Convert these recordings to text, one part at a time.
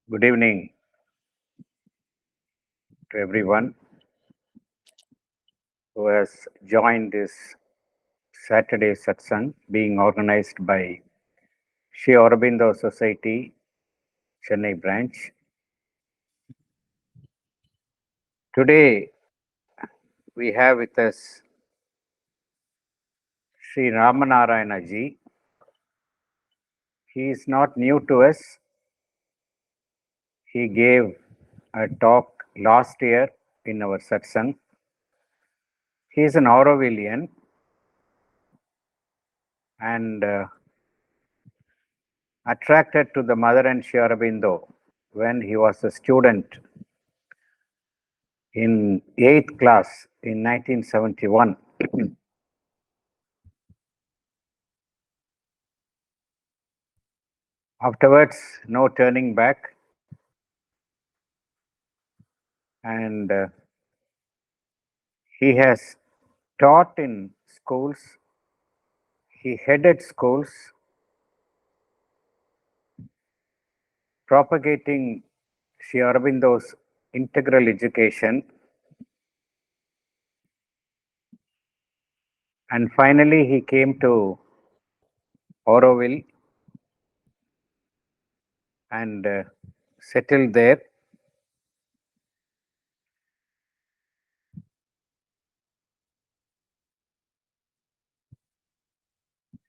Good evening to everyone who has joined this Saturday Satsang being organized by Sri Aurobindo Society, Chennai branch. Today we have with us Sri Ramanarayana ji. He is not new to us. He gave a talk last year in our Satsang. He is an Aurovillian and attracted to the mother and Sri Aurobindo when he was a student in 8th class in 1971. Afterwards, no turning back. And he has taught in schools, he headed schools, propagating Sri Aurobindo's integral education. And finally, he came to Auroville and settled there.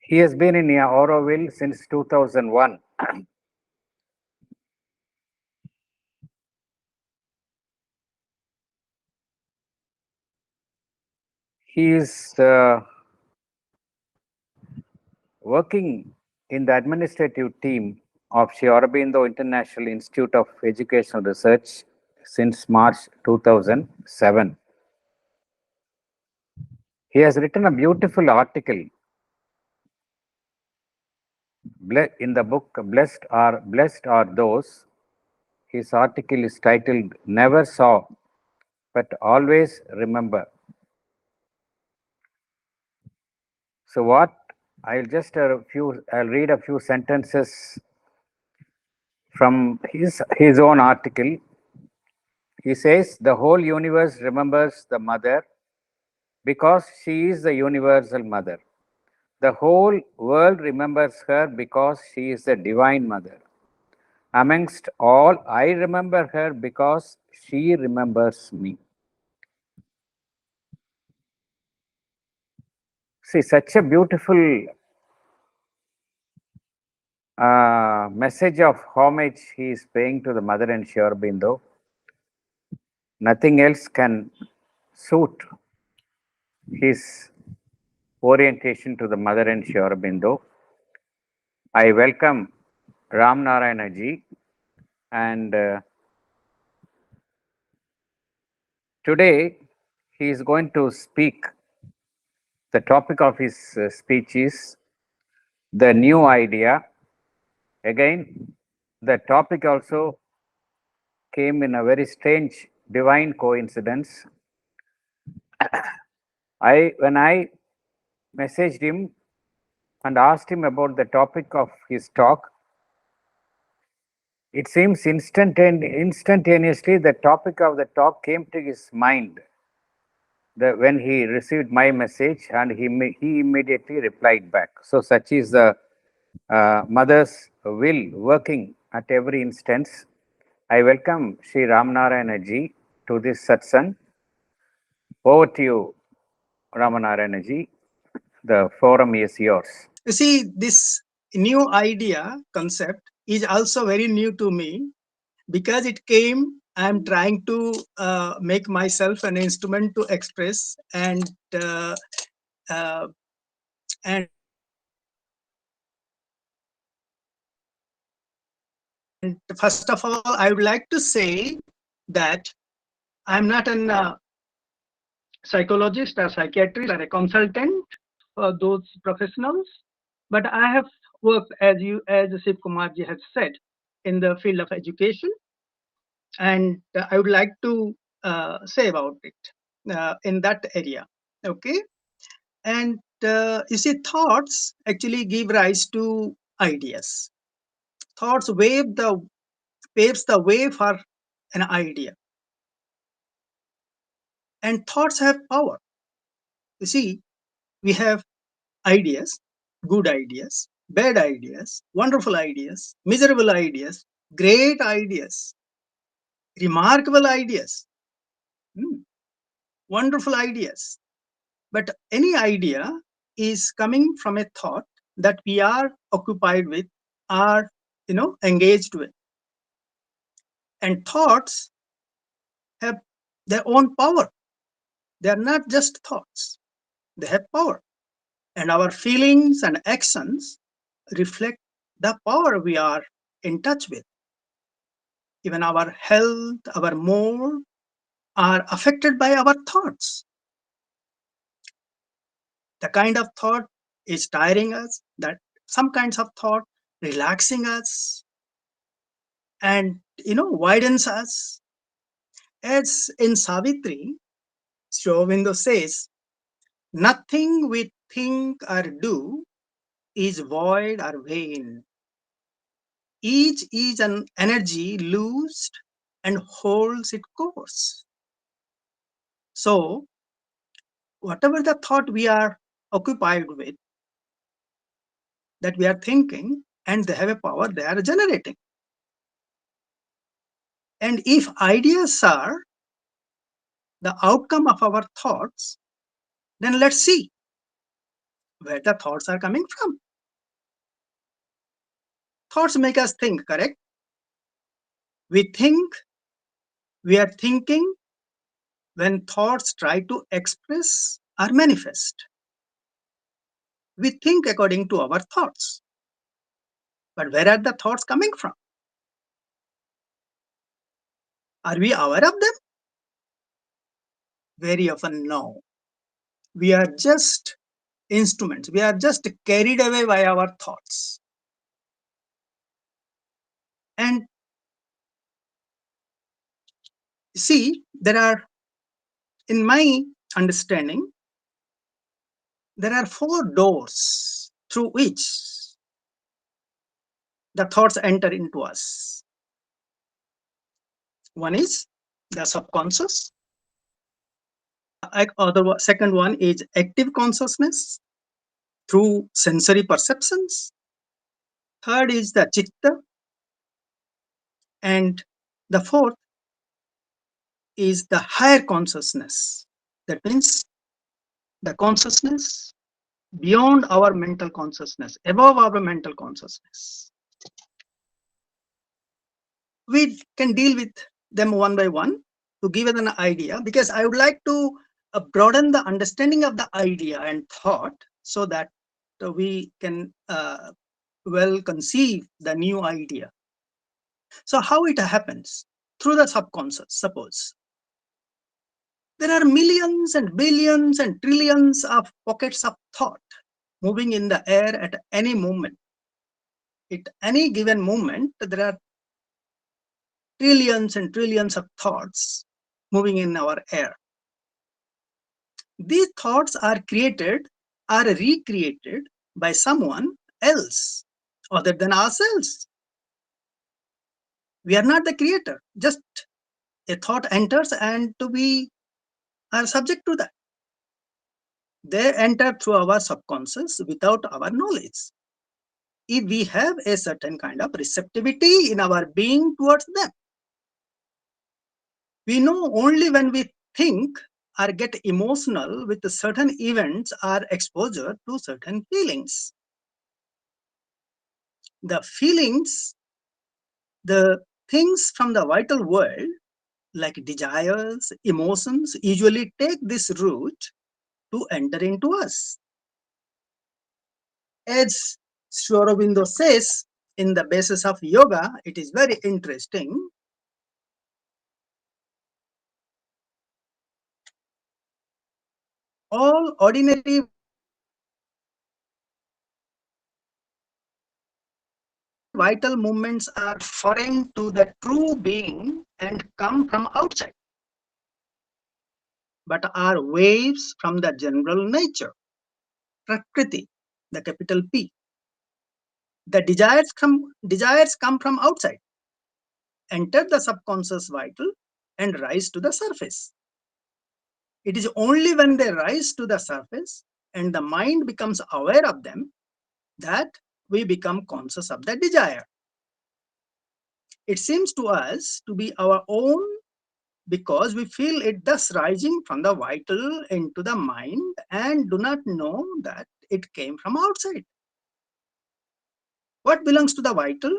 He has been in Auroville since 2001. He is working in the administrative team of Sri Aurobindo International Institute of Educational Research since March 2007. He has written a beautiful article in the book Blessed Are Those. His article is titled Never Saw But Always Remember. So what I'll read a few sentences from his own article. He says the whole universe remembers the mother because she is the universal mother. The whole world remembers her because she is the divine mother. Amongst all, I remember her because she remembers me. See, such a beautiful message of homage he is paying to the mother and Sri Aurobindo. Nothing else can suit his orientation to the mother and Sri Aurobindo. I welcome Ramanarayana ji, and today he is going to speak. The topic of his speech is the new idea. Again, the topic also came in a very strange divine coincidence. When I messaged him and asked him about the topic of his talk, it seems instantaneously the topic of the talk came to his mind when he received my message, and he immediately replied back. So such is the mother's will working at every instance. I welcome Sri Ramanarayana ji to this satsang. Over to you, Ramanarayana ji. The forum is yours. You see, this new idea concept is also very new to me because it came. I'm trying to make myself an instrument to express uh, and first of all, I would like to say that I'm not an psychologist or psychiatrist or a consultant for those professionals, but I have worked as Shiv Kumarji has said in the field of education, and I would like to say about it in that area. Okay, and you see, thoughts actually give rise to ideas. Thoughts wave the paves the way for an idea. And thoughts have power. You see, we have ideas, good ideas, bad ideas, wonderful ideas, miserable ideas, great ideas, remarkable ideas, wonderful ideas. But any idea is coming from a thought that we are occupied with, are engaged with. And thoughts have their own power. They are not just thoughts, they have power. And our feelings and actions reflect the power we are in touch with. Even our health, our mood are affected by our thoughts. The kind of thought is tiring us, that some kinds of thought relaxing us and widens us. As in Savitri, Sri Aurobindo says, nothing we think or do is void or vain. Each is an energy loosed and holds its course. So, whatever the thought we are occupied with, that we are thinking, and they have a power, they are generating. And if ideas are the outcome of our thoughts, then let's see where the thoughts are coming from. Thoughts make us think, correct? We think, we are thinking when thoughts try to express or manifest. We think according to our thoughts. But where are the thoughts coming from? Are we aware of them? Very often, no. We are just instruments. We are just carried away by our thoughts. And see, there are, in my understanding, there are 4 doors through which the thoughts enter into us. One is the subconscious. Second one is active consciousness through sensory perceptions. Third is the chitta. And the fourth is the higher consciousness. That means the consciousness beyond our mental consciousness, above our mental consciousness. We can deal with them one by one to give it an idea, because I would like to broaden the understanding of the idea and thought so that we can well conceive the new idea. So how it happens? Through the subconscious. Suppose there are millions and billions and trillions of pockets of thought moving in the air at any moment. At any given moment, there are trillions and trillions of thoughts moving in our air. These thoughts are created or recreated by someone else other than ourselves. We are not the creator. Just a thought enters and we are subject to that. They enter through our subconscious without our knowledge. If we have a certain kind of receptivity in our being towards them, we know only when we think or get emotional with certain events or exposure to certain feelings. The feelings, the things from the vital world, like desires, emotions, usually take this route to enter into us. As Sri Aurobindo says in the basis of yoga, it is very interesting. All ordinary vital movements are foreign to the true being and come from outside, but are waves from the general nature, Prakriti, the capital P. The desires come from outside. enter the subconscious vital and rise to the surface. It is only when they rise to the surface and the mind becomes aware of them that we become conscious of the desire. It seems to us to be our own because we feel it thus rising from the vital into the mind and do not know that it came from outside. What belongs to the vital,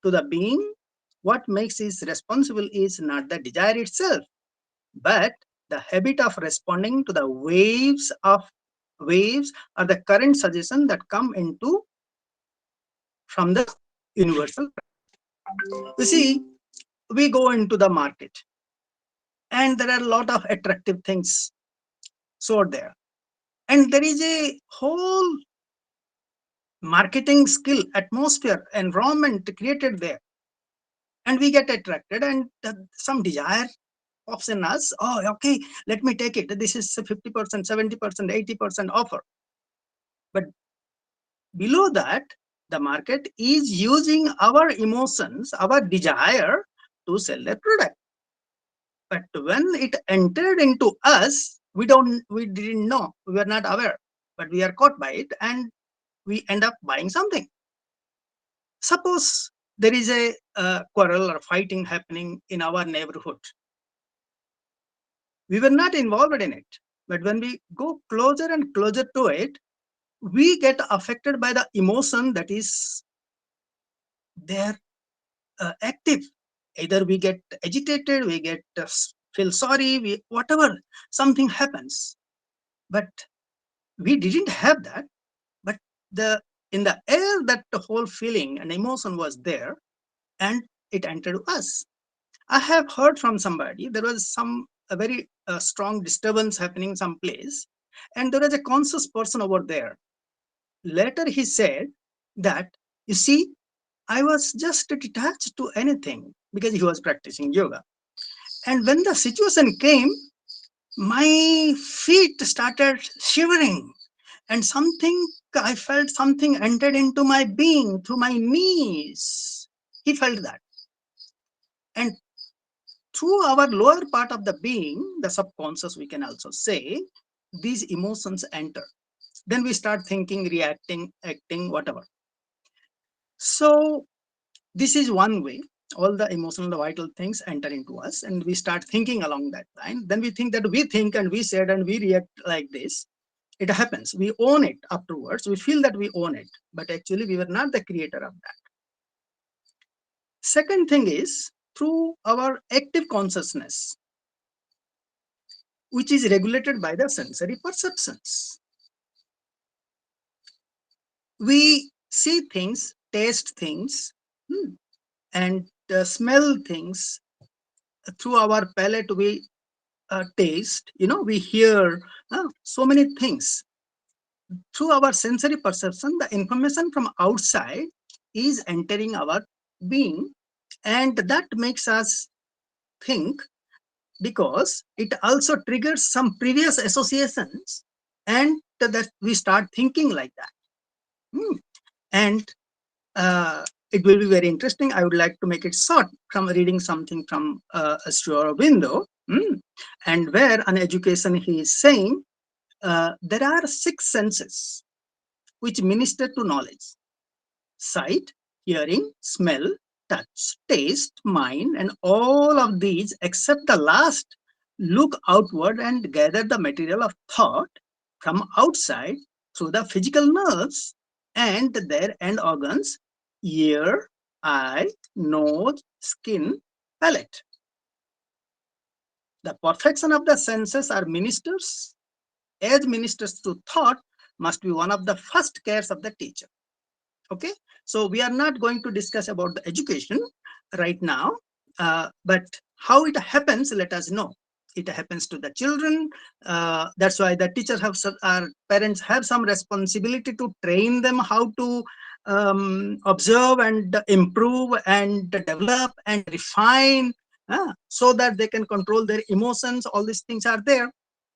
to the being, what makes it responsible is not the desire itself, but the habit of responding to the waves or the current suggestion that come into from the universal. You see, we go into the market and there are a lot of attractive things sold there. And there is a whole marketing skill, atmosphere, environment created there. And we get attracted and some desire pops in us. Oh, okay, let me take it. This is 50%, 70%, 80% offer. But below that, the market is using our emotions, our desire to sell their product. But when it entered into us, we didn't know, we were not aware, but we are caught by it and we end up buying something. Suppose there is a quarrel or fighting happening in our neighborhood. We were not involved in it, but when we go closer and closer to it, we get affected by the emotion that is there active. Either we get agitated, we get feel sorry, whatever, something happens. But we didn't have that. But the in the air, that the whole feeling and emotion was there, and it entered us. I have heard from somebody there was a very strong disturbance happening someplace, and there was a conscious person over there. Later, he said that, you see, I was just detached to anything because he was practicing yoga. And when the situation came, my feet started shivering, and I felt something entered into my being through my knees. He felt that. And through our lower part of the being, the subconscious, we can also say, these emotions enter. Then we start thinking, reacting, acting, whatever. So this is one way. All the emotional, the vital things enter into us, and we start thinking along that line. Then we think that we think and we said and we react like this. It happens. We own it afterwards. We feel that we own it, but actually we were not the creator of that. Second thing is through our active consciousness, which is regulated by the sensory perceptions. We see things, taste things, and smell things. Through our palate, we taste, we hear so many things. Through our sensory perception, the information from outside is entering our being, and that makes us think, because it also triggers some previous associations, and that we start thinking like that. And it will be very interesting. I would like to make it short from reading something from Aurobindo, and where on education he is saying there are 6 senses which minister to knowledge: sight, hearing, smell, touch, taste, mind, and all of these, except the last, look outward and gather the material of thought from outside through the physical nerves and their end organs: ear, eye, nose, skin, palate. The perfection of the senses are ministers. As ministers to thought must be one of the first cares of the teacher. Okay, so we are not going to discuss about the education right now, but how it happens, let us know. It happens to the children. That's why the teachers our parents have some responsibility to train them how to observe and improve and develop and refine, so that they can control their emotions. All these things are there.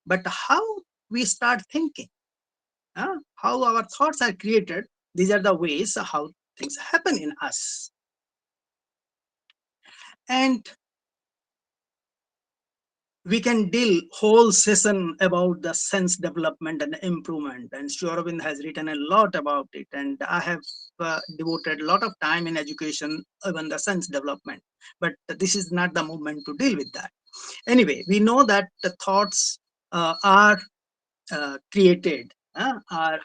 But how we start thinking, how our thoughts are created, these are the ways how things happen in us. And we can deal whole session about the sense development and improvement. And Sri Aurobindo has written a lot about it. And I have devoted a lot of time in education, even the sense development. But this is not the moment to deal with that. Anyway, we know that the thoughts are created, are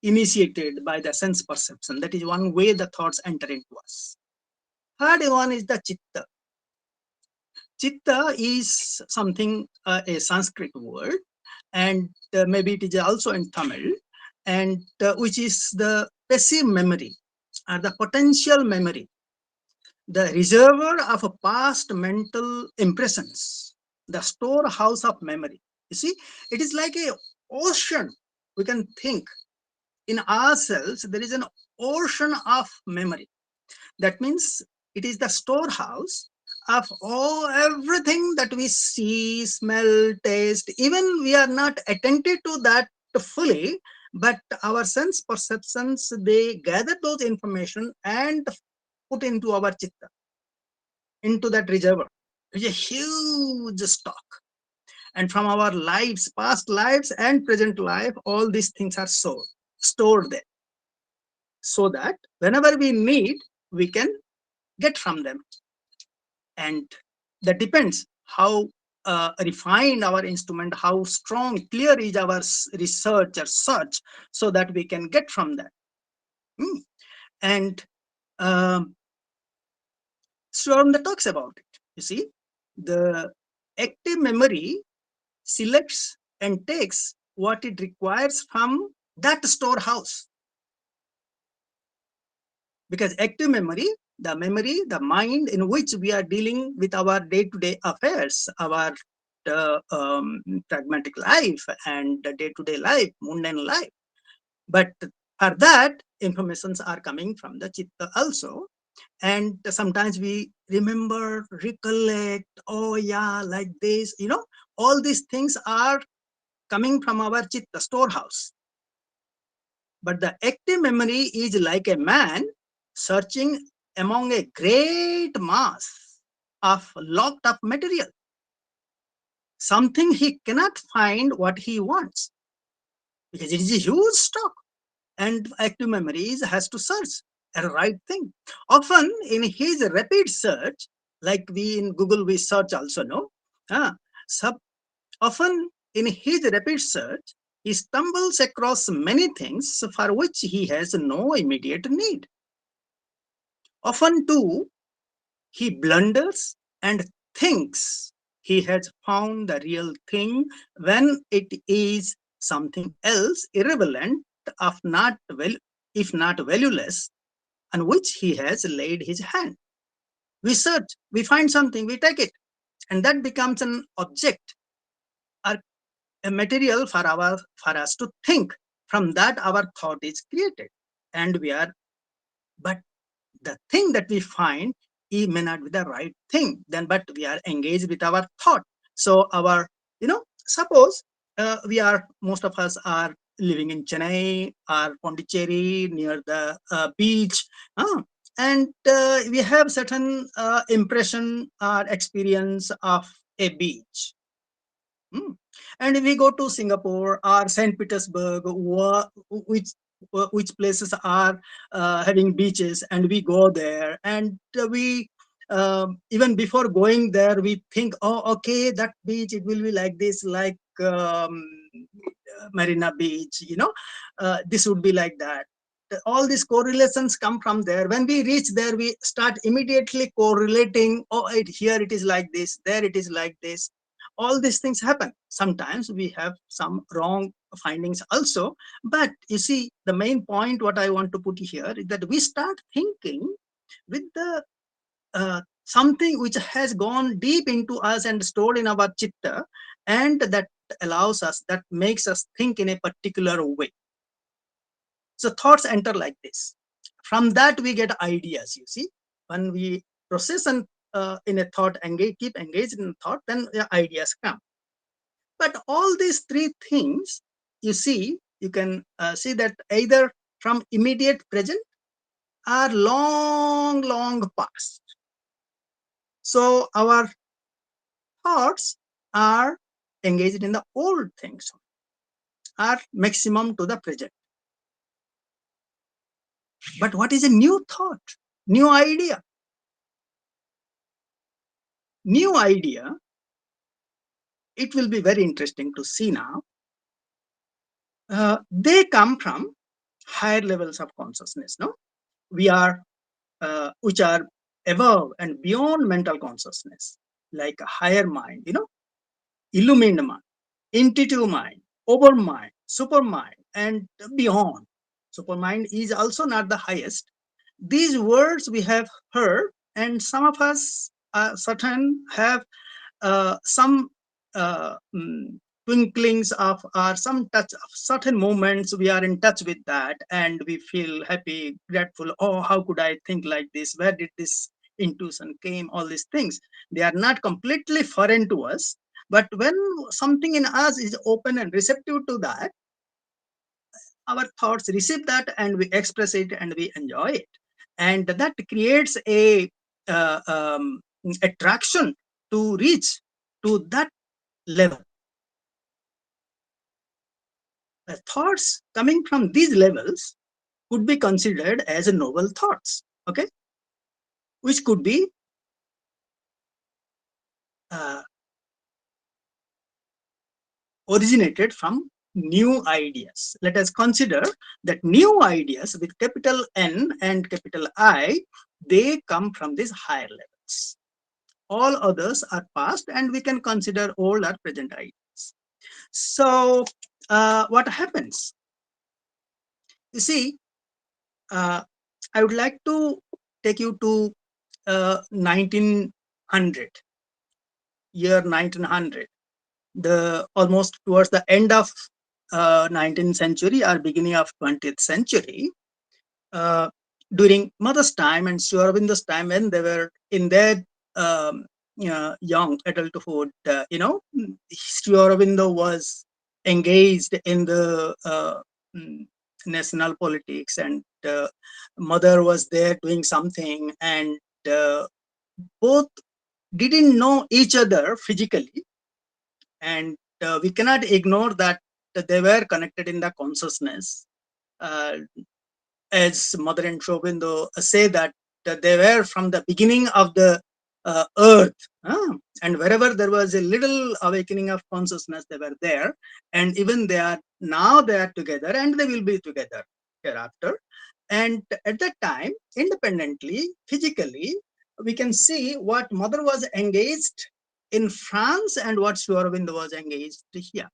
initiated by the sense perception. That is one way the thoughts enter into us. Third one is the chitta. Chitta is something, a Sanskrit word, and maybe it is also in Tamil, and which is the passive memory or the potential memory, the reservoir of past mental impressions, the storehouse of memory. You see, it is like a ocean. We can think in ourselves, there is an ocean of memory. That means it is the storehouse of all everything that we see, smell, taste. Even we are not attentive to that fully, but our sense perceptions, they gather those information and put into our chitta, into that reservoir. It's a huge stock. And from our lives, past lives and present life, all these things are stored there, so that whenever we need, we can get from them. And that depends how refined our instrument, how strong, clear is our research or search, so that we can get from that. And Swarmda talks about it. You see, the active memory selects and takes what it requires from that storehouse. Because active memory, the mind in which we are dealing with our day-to-day affairs, our pragmatic life and day-to-day life, mundane life. But for that, informations are coming from the chitta also. And sometimes we remember, recollect, oh yeah, like this, all these things are coming from our chitta storehouse. But the active memory is like a man searching among a great mass of locked up material. Something he cannot find what he wants, because it is a huge stock. And active memories has to search a right thing. Often in his rapid search, like we in Google, we search also, no? Often in his rapid search, he stumbles across many things for which he has no immediate need. Often too, he blunders and thinks he has found the real thing when it is something else irrelevant, of not well, if not valueless, on which he has laid his hand. We search, we find something, we take it, and that becomes an object or a material for us to think. From that, our thought is created, and but the thing that we find, it may not be the right thing then, but we are engaged with our thought. So suppose most of us are living in Chennai or Pondicherry near the beach, and we have certain impression or experience of a beach. And we go to Singapore or St. Petersburg, which places are having beaches, and we go there, and we even before going there, we think, oh, okay, that beach, it will be like this, like Marina Beach, this would be like that. All these correlations come from there. When we reach there, we start immediately correlating, oh, here it is like this, there it is like this. All these things happen. Sometimes we have some wrong findings also. But you see, the main point what I want to put here is that we start thinking with the something which has gone deep into us and stored in our chitta, and that allows us, that makes us think in a particular way. So thoughts enter like this. From that we get ideas. You see, when we process and in a thought, keep engaged in thought, then ideas come. But all these three things, you can see that either from immediate present or long past. So our thoughts are engaged in the old things, are maximum to the present. But what is a new thought, new idea? New idea, it will be very interesting to see now. They come from higher levels of consciousness. No, we are which are above and beyond mental consciousness, like a higher mind. Illumined mind, intuitive mind, overmind, supermind, and beyond. Supermind is also not the highest. These words we have heard, and some of us certain have some twinklings of or some touch of certain moments we are in touch with that and we feel happy, grateful. Oh, how could I think like this? Where did this intuition came? All these things, they are not completely foreign to us, but when something in us is open and receptive to that, our thoughts receive that and we express it and we enjoy it, and that creates a attraction to reach to that level. Thoughts coming from these levels could be considered as a noble thoughts, okay, which could be uh, originated from new ideas. Let us consider that new ideas with capital N and capital I, they come from these higher levels. All others are past, and we can consider old or present ideas. So, what happens? You see, I would like to take you to 1900, year 1900, the almost towards the end of 19th century or beginning of 20th century, uh, during Mother's time and Sri Aurobindo's time, when they were in their young adulthood, Sri Aurobindo was engaged in the mm, national politics, and mother was there doing something, and uh, both didn't know each other physically, and we cannot ignore that they were connected in the consciousness. Uh, as Mother and Aurobindo say that they were from the beginning of the earth, and wherever there was a little awakening of consciousness, they were there, and even they are now they are together, and they will be together hereafter. And at that time, independently, physically, we can see what Mother was engaged in France and what Sri Aurobindo was engaged here.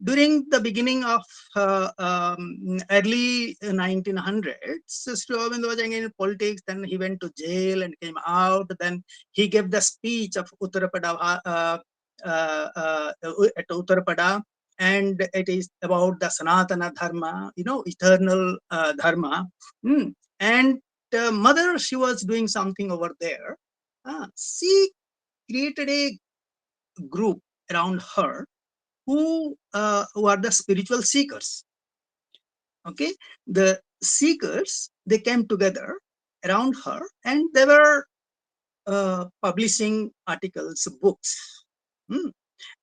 During the beginning of early 1900s, Sri Aurobindo was engaged in politics. Then he went to jail and came out. Then he gave the speech of Uttarapada at Uttarapada, and it is about the Sanatana Dharma, eternal Dharma. And Mother, she was doing something over there. She created a group around her who are the spiritual seekers. Okay, the seekers, they came together around her, and they were publishing articles, books,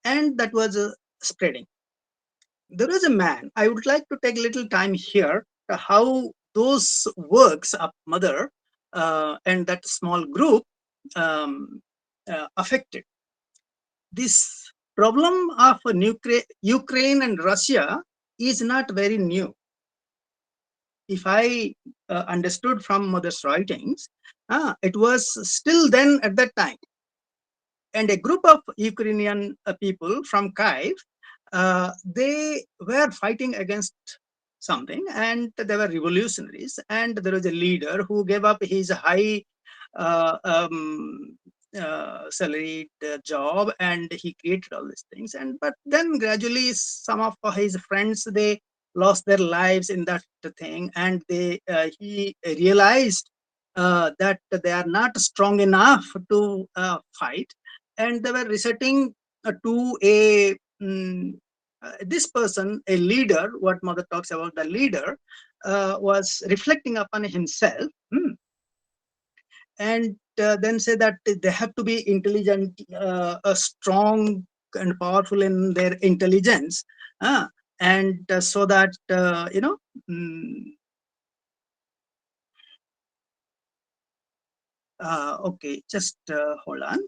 and that was spreading. There was a man. I would like to take a little time here to how those works of Mother and that small group affected this problem of Ukraine and Russia is not very new. If I understood from Mother's writings, it was still then at that time. And a group of Ukrainian people from Kiev, they were fighting against something, and they were revolutionaries. And there was a leader who gave up his high uh, um, salaried job, and he created all these things. And but then gradually, some of his friends, they lost their lives in that thing, and he realized that they are not strong enough to fight, and they were resorting to a this person, a leader. What Mother talks about, the leader was reflecting upon himself, and then say that they have to be intelligent, strong and powerful in their intelligence, and so that mm, okay, just hold on.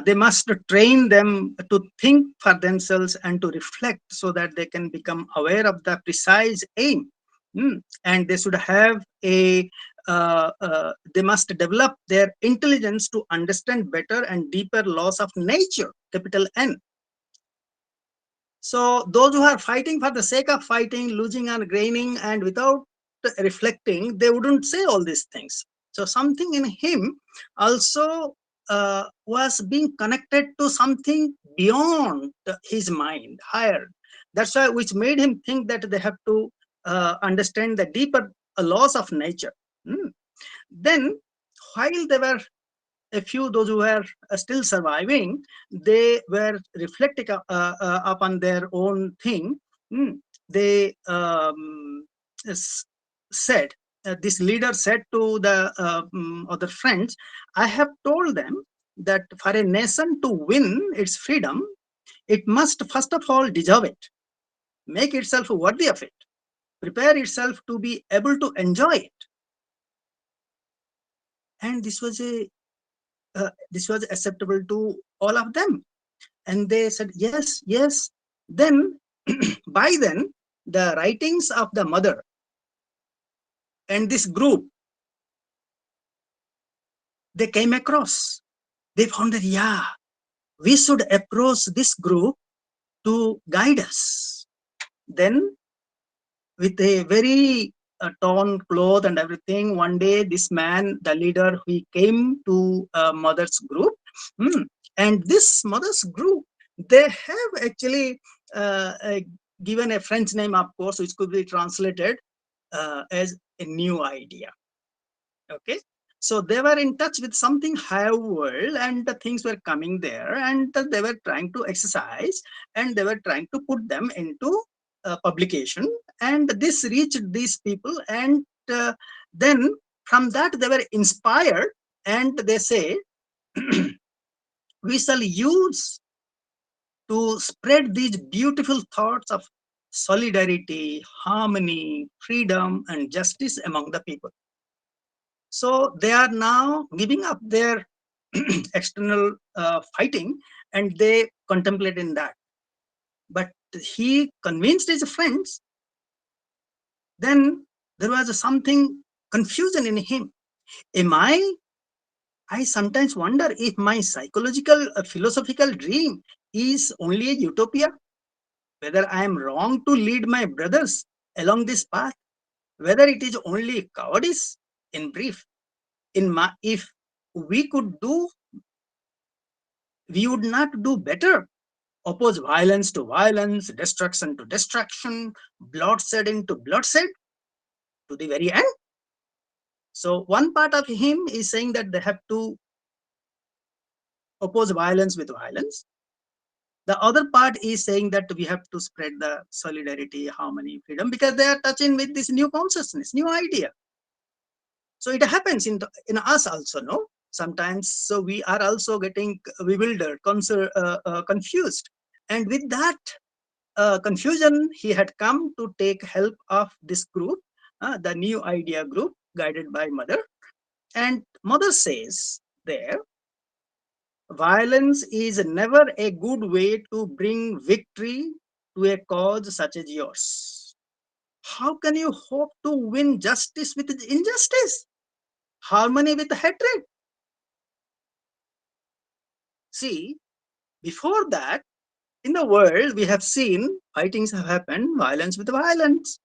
They must train them to think for themselves and to reflect so that they can become aware of the precise aim. And they should have they must develop their intelligence to understand better and deeper laws of nature, capital N. So those who are fighting for the sake of fighting, losing and gaining, and without reflecting, they wouldn't say all these things. So something in him also was being connected to something beyond his mind, higher. That's why, which made him think that they have to understand the deeper laws of nature. Then, while they were a few, those who were still surviving, they were reflecting upon their own thing. They said, this leader said to the other friends, I have told them that for a nation to win its freedom, it must first of all deserve it, make itself worthy of it, prepare itself to be able to enjoy it. And this was acceptable to all of them, and they said yes, yes. Then by then the writings of the mother and this group, they came across, they found that yeah, we should approach this group to guide us. Then with a very torn cloth and everything, one day this man, the leader, he came to mother's group. And this mother's group, they have actually given a French name, of course, which could be translated as a new idea. Okay, so they were in touch with something higher world, and the things were coming there, and they were trying to exercise, and they were trying to put them into publication, and this reached these people, and then from that they were inspired, and they say we shall use to spread these beautiful thoughts of solidarity, harmony, freedom, and justice among the people. So they are now giving up their external fighting, and they contemplate in that. But he convinced his friends. Then there was something confusion in him. I sometimes wonder if my psychological, philosophical dream is only a utopia, whether I am wrong to lead my brothers along this path, whether it is only cowardice. In brief, if we could do, we would not do better. Oppose violence to violence, destruction to destruction, bloodshed into bloodshed to the very end. So one part of him is saying that they have to oppose violence with violence. The other part is saying that we have to spread the solidarity, harmony, freedom, because they are touching with this new consciousness, new idea. So it happens in us also, no? Sometimes, so we are also getting bewildered, confused. And with that confusion, he had come to take help of this group, the new idea group, guided by mother. And mother says there, violence is never a good way to bring victory to a cause such as yours. How can you hope to win justice with injustice? Harmony with hatred? See, before that, in the world, we have seen fightings have happened, violence with violence,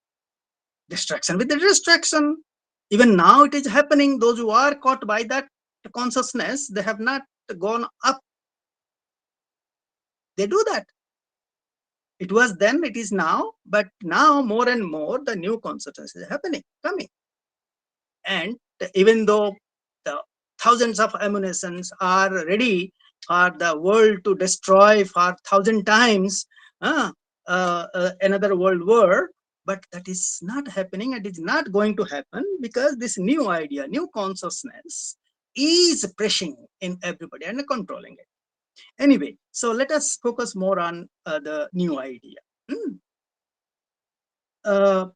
destruction with the destruction. Even now it is happening. Those who are caught by that consciousness, they have not gone up. They do that. It was then, it is now, but now more and more the new consciousness is happening, coming. And even though the thousands of ammunitions are ready for the world to destroy for 1,000 times another world war, But that is not happening, and it is not going to happen, because this new idea, new consciousness is pressing in everybody and controlling it. Anyway, so let us focus more on the new idea. Uh,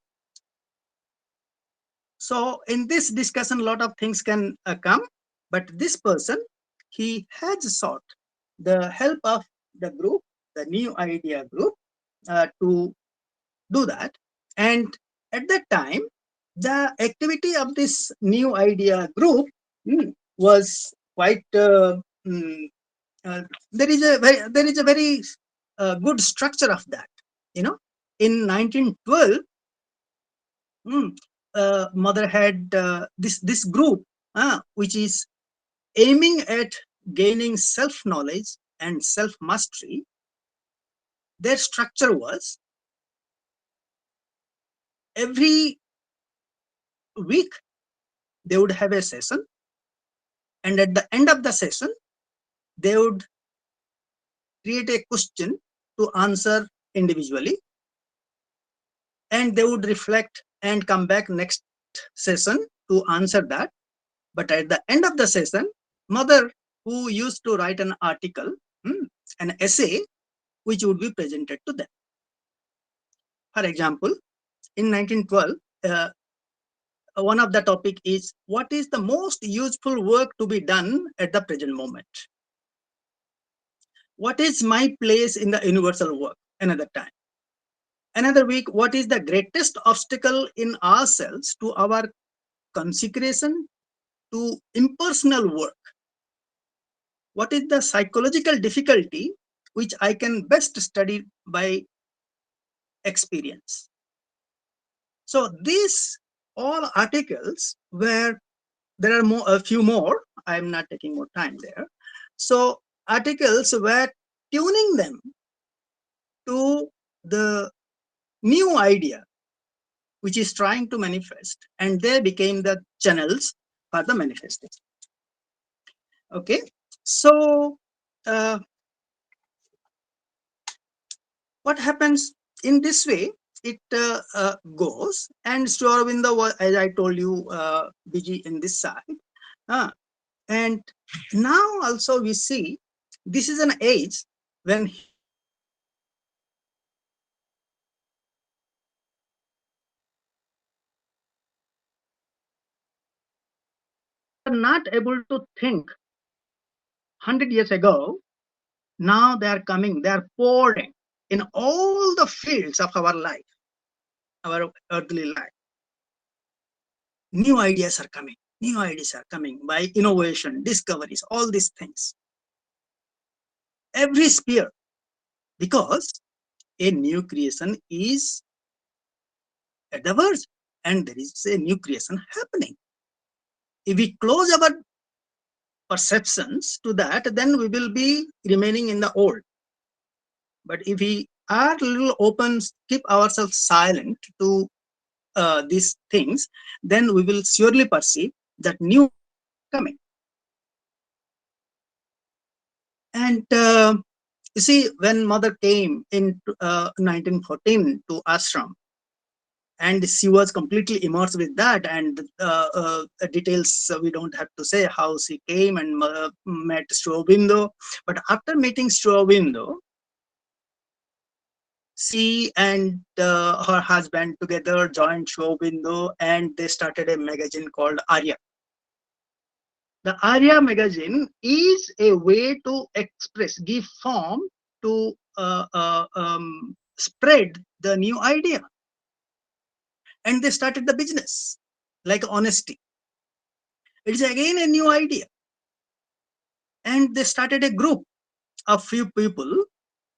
so in this discussion, a lot of things can come, but this person, he has sought the help of the group, the new idea group, to do that. And at that time, the activity of this new idea group was quite there is a very good structure of that. In 1912, mother had this group, which is aiming at gaining self knowledge and self mastery. Their structure was every week they would have a session, and at the end of the session they would create a question to answer individually, and they would reflect and come back next session to answer that. But at the end of the session, mother, who used to write an article, an essay, which would be presented to them. For example, in 1912, one of the topic is, what is the most useful work to be done at the present moment? What is my place in the universal work? Another time. Another week, what is the greatest obstacle in ourselves to our consecration to impersonal work? What is the psychological difficulty which I can best study by experience? So these all articles where there are a few more, I'm not taking more time there. So articles were tuning them to the new idea which is trying to manifest, and they became the channels for the manifestation. Okay, so what happens in this way? It goes, and Sri Aurobindo was, as I told you, busy in this side. And now also we see this is an age when are not able to think 100 years ago. Now they are coming, they are pouring in all the fields of our life, our earthly life. New ideas are coming. New ideas are coming by innovation, discoveries, all these things. Every sphere, because a new creation is at the verge, and there is a new creation happening. If we close our perceptions to that, then we will be remaining in the old. But if we are a little open, keep ourselves silent to these things, then we will surely perceive that new coming. And you see, when mother came in 1914 to ashram, and she was completely immersed with that, and details we don't have to say how she came and met Sri Aurobindo. But after meeting Sri Aurobindo, she and her husband together joined Sri Aurobindo, and they started a magazine called Arya. The Arya magazine is a way to express, give form to spread the new idea. And they started the business like honesty. It is again a new idea. And they started a group of few people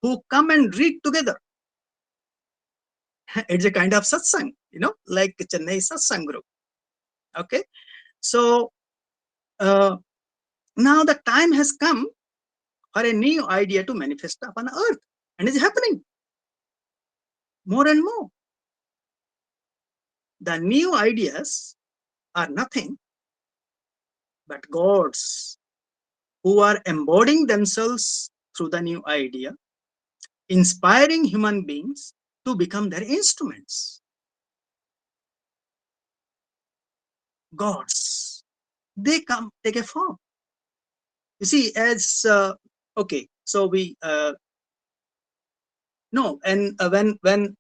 who come and read together. It's a kind of satsang, like Chennai Satsang group. Okay, so now the time has come for a new idea to manifest upon earth, and it's happening more and more. The new ideas are nothing but gods who are embodying themselves through the new idea, inspiring human beings to become their instruments. gods, they come, take a form. You see, as okay, so we no, and when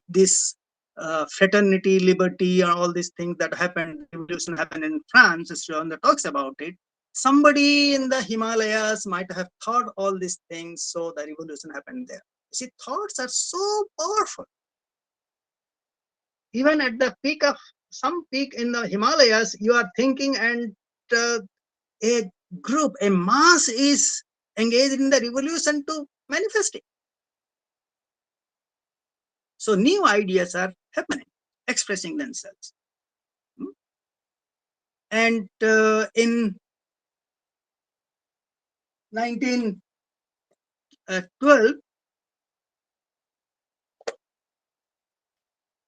this fraternity, liberty, and all these things that happened, revolution happened in France, Shonda talks about it. Somebody in the Himalayas might have thought all these things, so the revolution happened there. You see, thoughts are so powerful. Even at the peak of some peak in the Himalayas, you are thinking, and a group, a mass is engaged in the revolution to manifest it. So new ideas are happening, expressing themselves. And in 1912,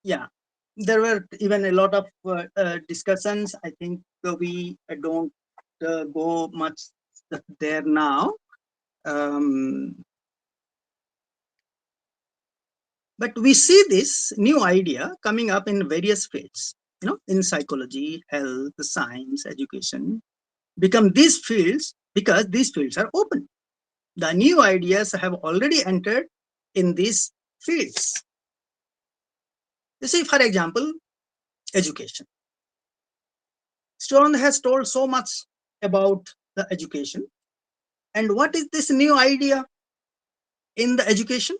yeah, there were even a lot of discussions. I think we don't go much there now. But we see this new idea coming up in various fields, in psychology, health, science, education, become these fields because these fields are open. The new ideas have already entered in these fields. You see, for example, education. Stone has told so much about the education. And what is this new idea in the education?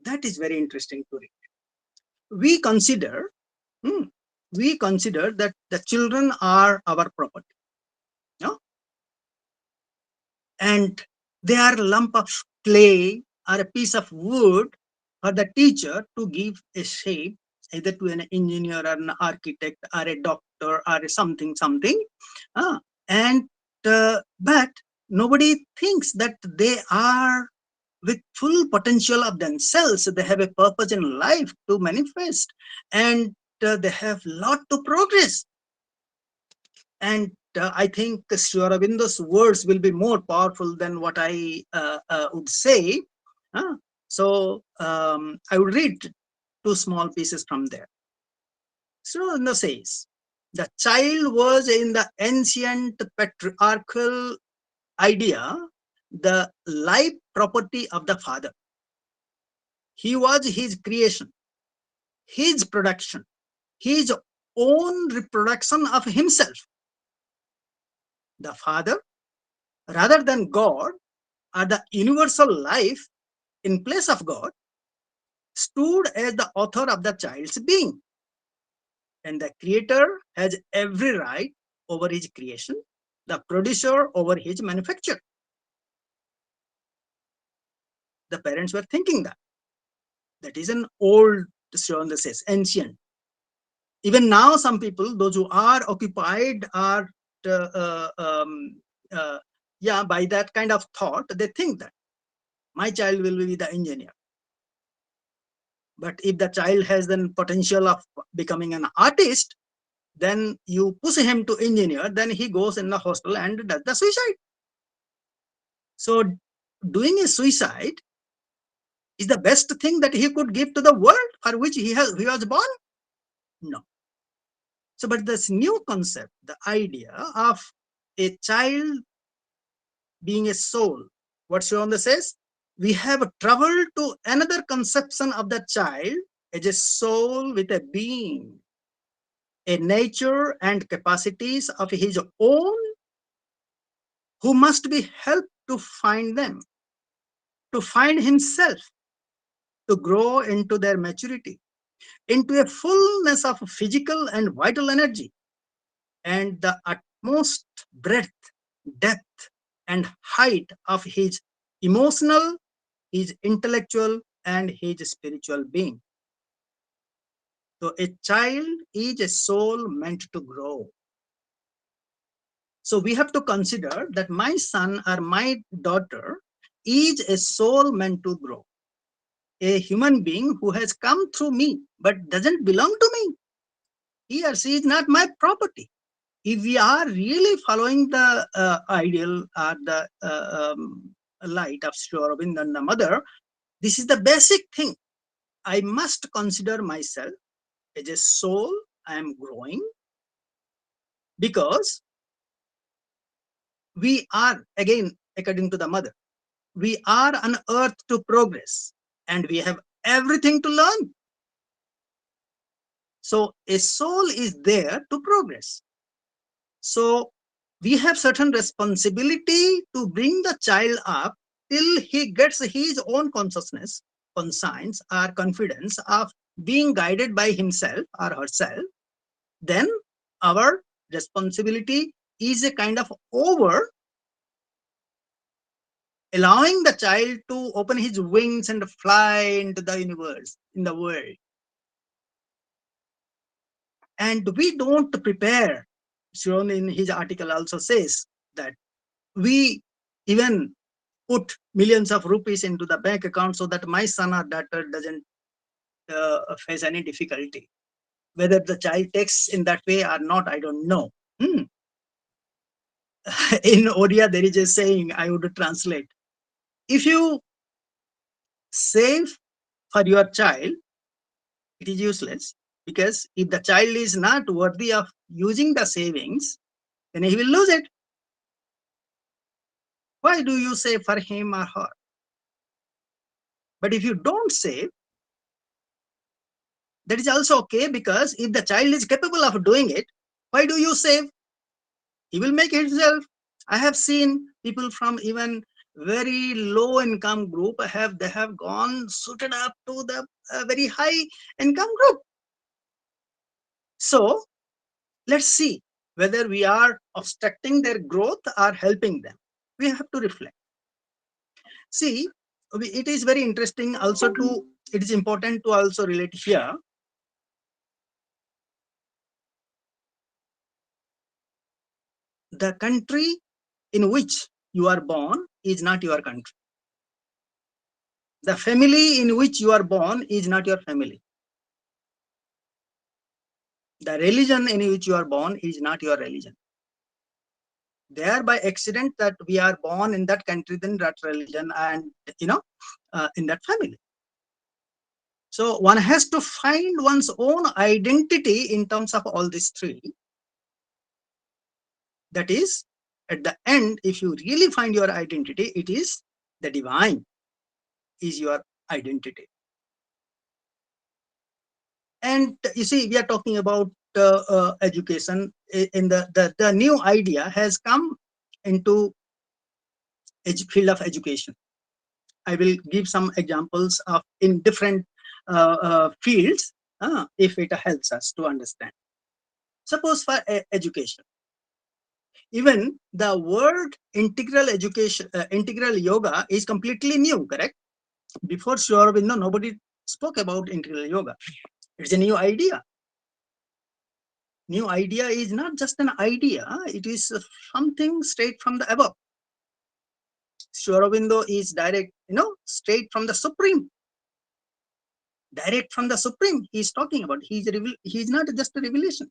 That is very interesting to read. We consider that the children are our property. No? And they are a lump of clay or a piece of wood for the teacher to give a shape, either to an engineer or an architect or a doctor or something. But nobody thinks that they are with full potential of themselves. They have a purpose in life to manifest, and they have a lot to progress. And I think Sri Aurobindo's words will be more powerful than what I would say. So I will read two small pieces from there. Sri Aurobindo says, the child was in the ancient patriarchal idea the life property of the father. He was his creation, his production, his own reproduction of himself. The father, rather than God, or the universal life in place of God, stood as the author of the child's being. And the creator has every right over his creation, the producer over his manufacture. The parents were thinking that. That is an old, says, ancient. Even now, some people, those who are occupied, are by that kind of thought. They think that my child will be the engineer. But if the child has the potential of becoming an artist, then you push him to engineer, then he goes in the hostel and does the suicide. So doing a suicide is the best thing that he could give to the world for which he was born? No. So, but this new concept, the idea of a child being a soul, what Shonda says, we have traveled to another conception of the child as a soul with a being, a nature and capacities of his own, who must be helped to find them, to find himself, to grow into their maturity, into a fullness of physical and vital energy, and the utmost breadth, depth, and height of his emotional, his intellectual, and his spiritual being. So a child is a soul meant to grow. So we have to consider that my son or my daughter is a soul meant to grow. A human being who has come through me but doesn't belong to me. He or she is not my property. If we are really following the ideal or the light of Sri Aurobindo and the mother, this is the basic thing. I must consider myself as a soul. I am growing. Because we are, again, according to the mother, we are on earth to progress and we have everything to learn. So a soul is there to progress. So we have certain responsibility to bring the child up till he gets his own consciousness, conscience, or confidence of being guided by himself or herself. Then our responsibility is a kind of over, allowing the child to open his wings and fly into the universe, in the world. And we don't prepare. Shown in his article also says that we even put millions of rupees into the bank account so that my son or daughter doesn't face any difficulty. Whether the child takes in that way or not, I don't know. In Odia, there is a saying I would translate. If you save for your child, it is useless, because if the child is not worthy of using the savings, then he will lose it. Why do you save for him or her? But if you don't save, that is also okay, because if the child is capable of doing it, why do you save? He will make it himself. I have seen people from even very low income group they have gone suited up to the very high income group. So let's see whether we are obstructing their growth or helping them. We have to reflect. See, it is very interesting also to, it is important to also relate here. The country in which you are born is not your country. The family in which you are born is not your family. The religion in which you are born is not your religion. There by accident that we are born in that country, then that religion, and in that family. So one has to find one's own identity in terms of all these three. That is, at the end, if you really find your identity, it is the divine is your identity. And you see, we are talking about education. In the new idea has come into field of education. I will give some examples of in different fields if it helps us to understand. Suppose for education, even the word integral education, integral yoga is completely new, correct? Before Sri Aurobindo, nobody spoke about integral yoga. It's a new idea. New idea is not just an idea, it is something straight from the above. Sri Aurobindo is direct, straight from the Supreme. Direct from the Supreme, he is talking about. He is not just a revelation.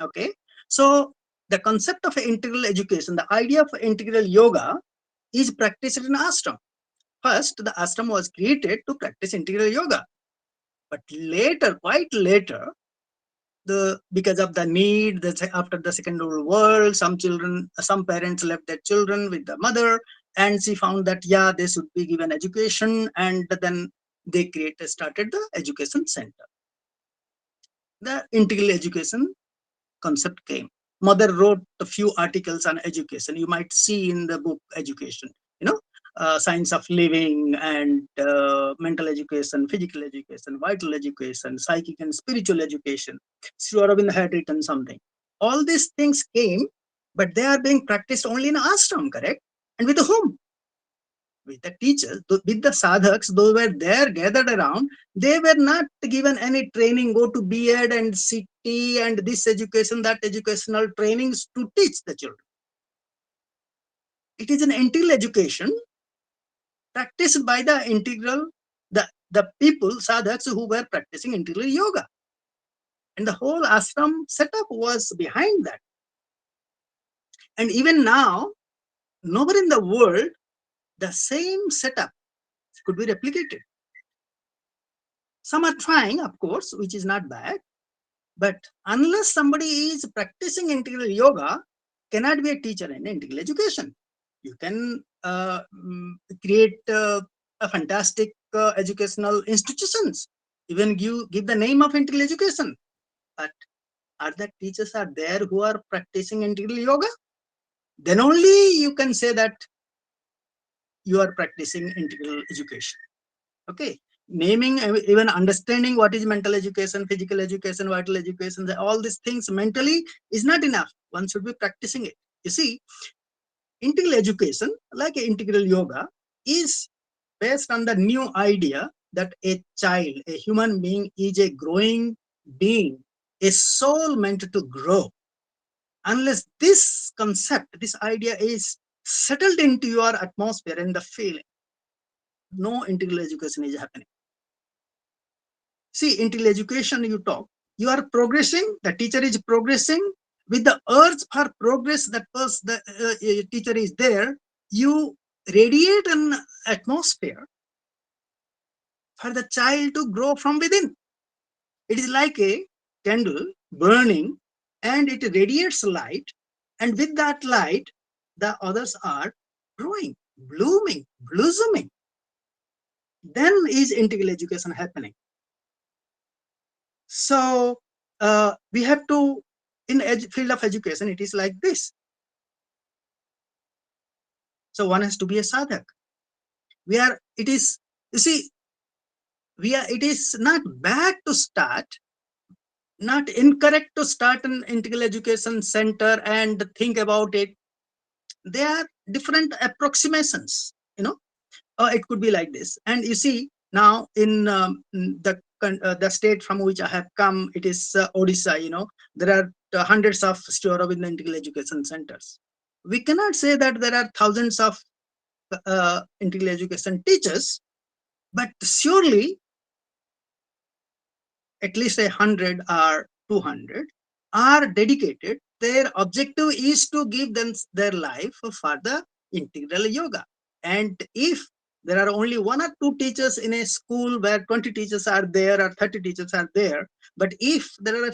Okay. So the concept of integral education, the idea of integral yoga is practiced in ashram. First, the ashram was created to practice integral yoga. But later, quite later, because of the need, after the Second World War, some parents left their children with the mother, and she found that they should be given education, and then they started the education center. The integral education concept came. Mother wrote a few articles on education. You might see in the book Education, science of living and mental education, physical education, vital education, psychic and spiritual education. Sri Aurobindo had written something. All these things came, but they are being practiced only in ashram, correct? And with whom? With the teachers, with the sadhaks, those were there gathered around. They were not given any training, go to B.Ed and CT and this education, that educational trainings to teach the children. It is an integral education practiced by the people, sadhaks, who were practicing integral yoga. And the whole ashram setup was behind that. And even now, nowhere in the world, the same setup could be replicated. Some are trying, of course, which is not bad. But unless somebody is practicing integral yoga, cannot be a teacher in integral education. You can create a fantastic educational institutions, even give the name of integral education. But are the teachers are there who are practicing integral yoga? Then only you can say that you are practicing integral education. Okay, naming, even understanding what is mental education, physical education, vital education, all these things mentally is not enough. One should be practicing it. You see, integral education, like integral yoga, is based on the new idea that a child, a human being, is a growing being, a soul meant to grow. Unless this concept, this idea is settled into your atmosphere and the feeling, no integral education is happening. See, integral education, you talk, you are progressing, the teacher is progressing with the urge for progress, that was the teacher is there, you radiate an atmosphere for the child to grow from within. It is like a candle burning and it radiates light, and with that light, the others are growing, blooming, blossoming. Then is integral education happening. So we have to, in field of education, it is like this. So one has to be a sadhak. It is, you see, it is not bad to start, not incorrect to start an integral education center and think about it. There are different approximations, it could be like this. And you see, now in the state from which I have come, it is Odisha. There are hundreds of Aurobindo integral education centers. We cannot say that there are thousands of integral education teachers, but surely at least 100 or 200 are dedicated. Their objective is to give them their life for the integral yoga. And if there are only one or two teachers in a school where 20 teachers are there or 30 teachers are there, but if there are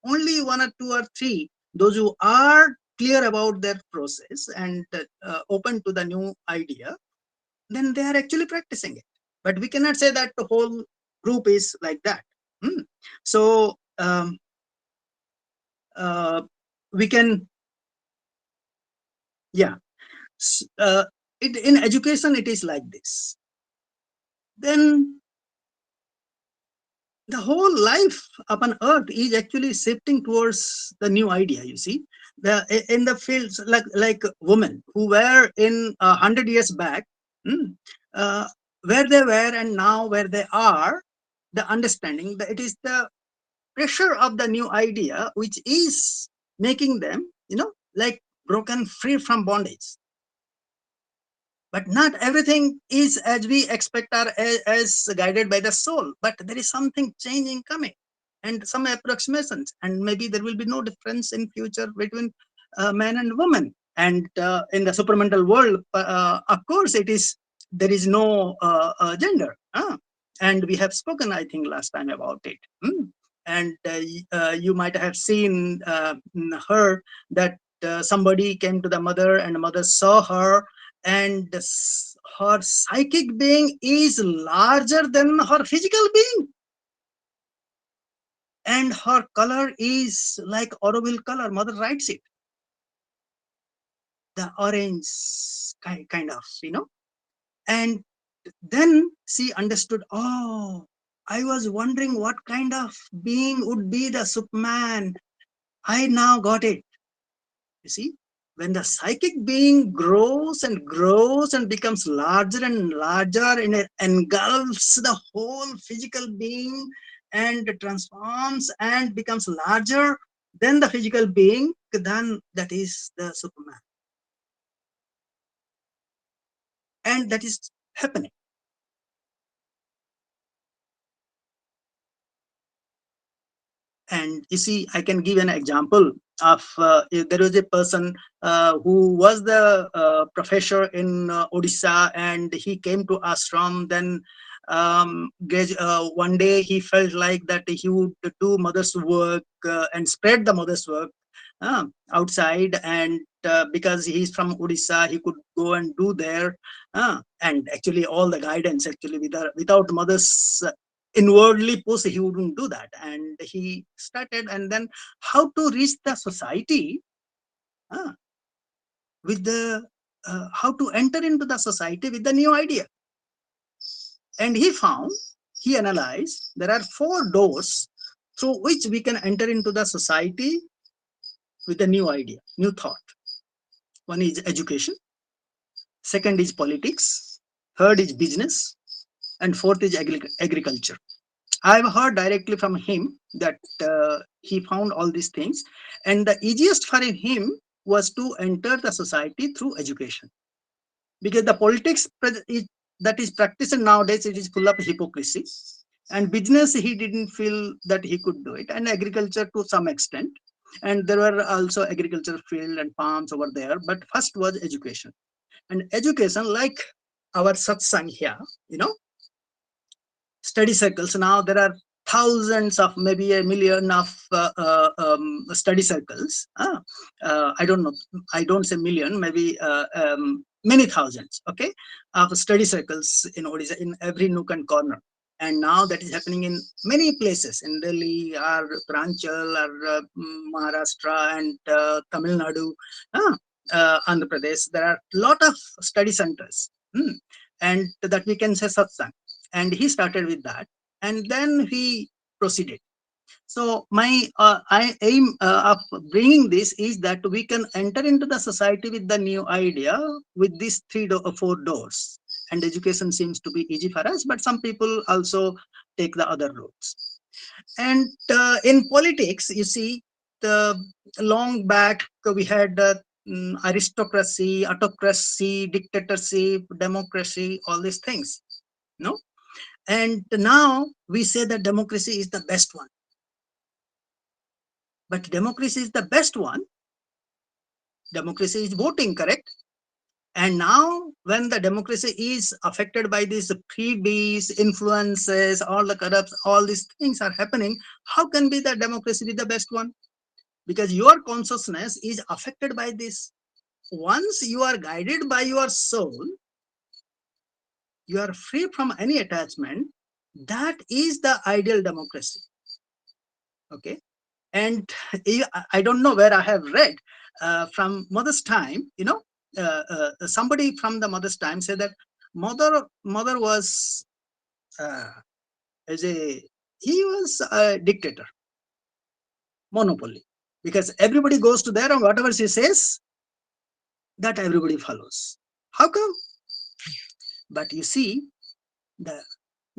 only one or two or three, those who are clear about their process and open to the new idea, then they are actually practicing it. But we cannot say that the whole group is like that. So we can, yeah. In education, it is like this. Then the whole life upon earth is actually shifting towards the new idea. You see, in the fields like women who were in 100 years back, where they were and now where they are, the understanding that it is the pressure of the new idea which is making them, like broken free from bondage. But not everything is as we expect or as guided by the soul, but there is something changing coming and some approximations, and maybe there will be no difference in future between man and woman. And in the supramental world, of course, there is no gender. And we have spoken, I think, last time about it. And you might have seen her that somebody came to the mother and the mother saw her, and her psychic being is larger than her physical being, and her color is like Auroville color. Mother writes it, the orange kind of, and then she understood, oh, I was wondering what kind of being would be the Superman. I now got it. You see, when the psychic being grows and grows and becomes larger and larger and it engulfs the whole physical being and transforms and becomes larger than the physical being, then that is the Superman. And that is happening. And you see, I can give an example of there was a person who was the professor in Odisha, and he came to ashram. Then One day he felt like that he would do mother's work and spread the mother's work outside, and because he's from Odisha, he could go and do there. And actually, all the guidance actually without mother's inwardly push, he wouldn't do that. And he started, and then how to reach the society uh, with the how to enter into the society with the new idea. And he analyzed there are 4 doors through which we can enter into the society with a new idea, new thought. One is education, second is politics, third is business, and fourth is agriculture. I've heard directly from him that he found all these things, and the easiest for him was to enter the society through education, because the politics that is practiced nowadays, it is full of hypocrisy. And business, he didn't feel that he could do it, and agriculture to some extent. And there were also agricultural field and farms over there, but first was education. And education, like our satsang here, study circles. Now there are thousands of, maybe a million of study circles. I don't know, I don't say million, maybe many thousands, okay, of study circles in Odisha, in every nook and corner. And now that is happening in many places, in Delhi or Pranchal or Maharashtra and Tamil Nadu, Andhra Pradesh. There are a lot of study centers, and that we can say satsang. And he started with that, and then he proceeded. So my aim of bringing this is that we can enter into the society with the new idea with these 4 doors. And education seems to be easy for us, but some people also take the other routes. And in politics, you see, the long back we had aristocracy, autocracy, dictatorship, democracy, all these things. No, and now we say that democracy is the best one. But democracy is the best one. Democracy is voting, correct? And now, when the democracy is affected by these freebies, influences, all the corrupts, all these things are happening, how can be the democracy be the best one? Because your consciousness is affected by this. Once you are guided by your soul, you are free from any attachment. That is the ideal democracy. Okay. And I don't know where I have read from mother's time, somebody from the mother's time said that mother was as a he was a dictator, monopoly, because everybody goes to there and whatever she says, that everybody follows. How come? But you see, the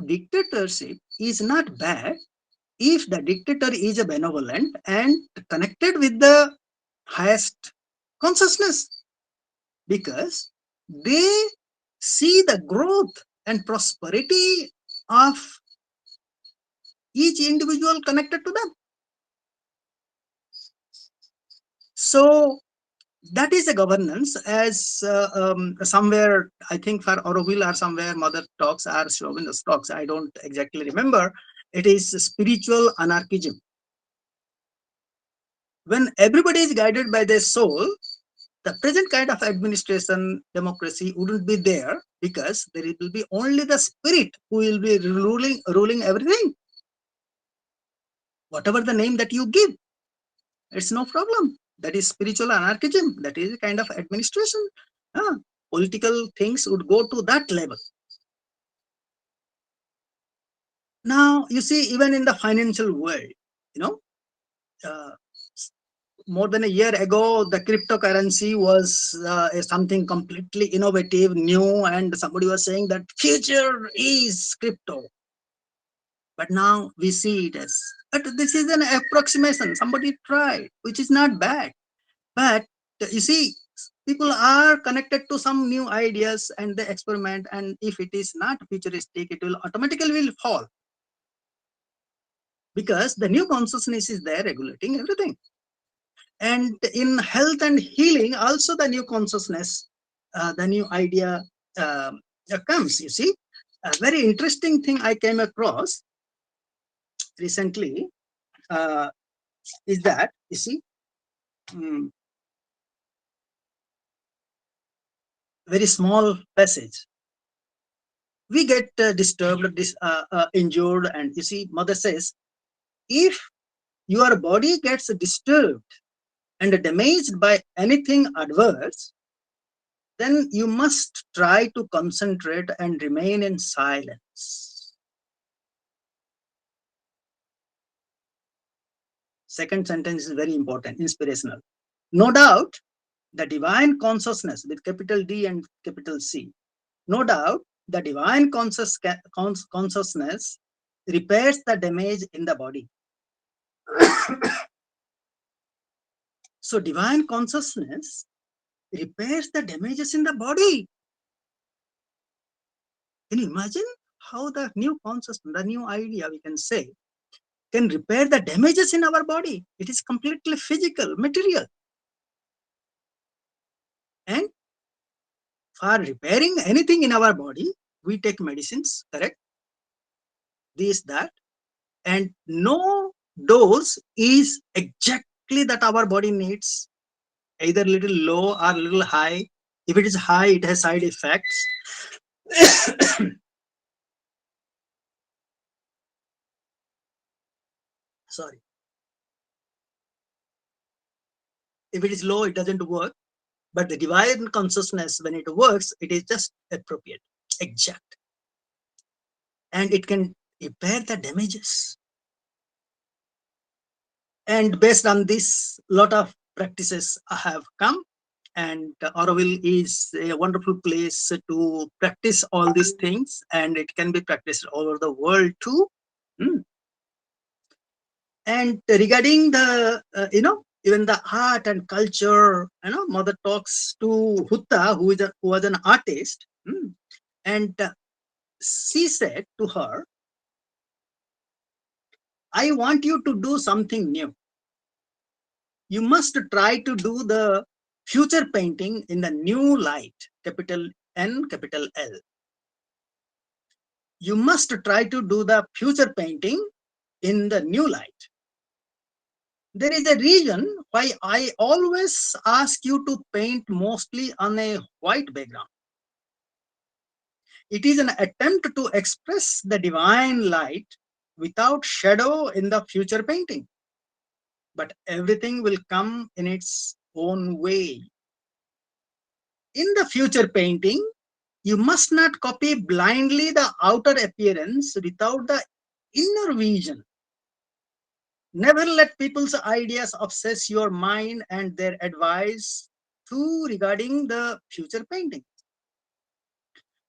dictatorship is not bad if the dictator is a benevolent and connected with the highest consciousness, because they see the growth and prosperity of each individual connected to them. So that is a governance, as somewhere, I think for Auroville or somewhere, mother talks or Aurobindo talks, I don't exactly remember. It is spiritual anarchism. When everybody is guided by their soul, the present kind of administration democracy wouldn't be there, because there will be only the spirit who will be ruling everything. Whatever the name that you give, it's no problem. That is spiritual anarchism. That is a kind of administration. Political things would go to that level. Now, you see, even in the financial world, uh, more than a year ago, the cryptocurrency was something completely innovative, new, and somebody was saying that future is crypto. But now we see it as, but this is an approximation. Somebody tried, which is not bad. But you see, people are connected to some new ideas and they experiment. And if it is not futuristic, it will automatically will fall, because the new consciousness is there regulating everything. And in health and healing, also the new consciousness, the new idea comes, you see. A very interesting thing I came across recently is that, you see, very small passage. We get disturbed, injured, and you see, mother says, if your body gets disturbed and damaged by anything adverse, then you must try to concentrate and remain in silence. Second sentence is very important, inspirational. No doubt, the divine consciousness with capital D and capital C, no doubt, the divine consciousness repairs the damage in the body. So divine consciousness repairs the damages in the body. Can you imagine how the new consciousness, the new idea, we can say, can repair the damages in our body? It is completely physical, material. And for repairing anything in our body, we take medicines, correct? This, that. And no dose is exactly that our body needs, either little low or little high. If it is high, it has side effects. Sorry. If it is low, it doesn't work. But the divine consciousness, when it works, it is just appropriate, exact. And it can repair the damages. And based on this, lot of practices have come. And Auroville is a wonderful place to practice all these things. And it can be practiced all over the world too. And regarding the, even the art and culture, mother talks to Hutta, who was an artist, and she said to her, I want you to do something new. You must try to do the future painting in the new light, capital N, capital L. You must try to do the future painting in the new light. There is a reason why I always ask you to paint mostly on a white background. It is an attempt to express the divine light without shadow in the future painting. But everything will come in its own way. In the future painting, you must not copy blindly the outer appearance without the inner vision. Never let people's ideas obsess your mind and their advice too regarding the future painting.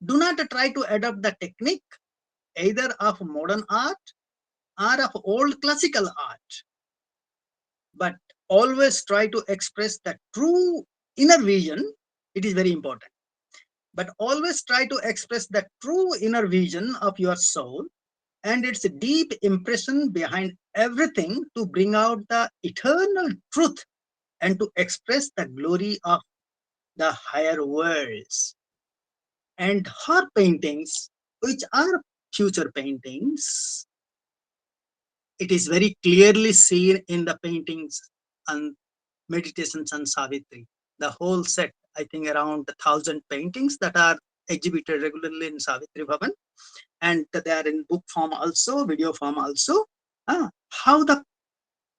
Do not try to adopt the technique either of modern art or of old classical art, but always try to express the true inner vision. It is very important. But always try to express the true inner vision of your soul and its deep impression behind everything to bring out the eternal truth and to express the glory of the higher worlds. And her paintings, which are future paintings, it is very clearly seen in the paintings and meditations on Savitri. The whole set, I think around 1,000 paintings that are exhibited regularly in Savitri Bhavan. And they are in book form also, video form also. How the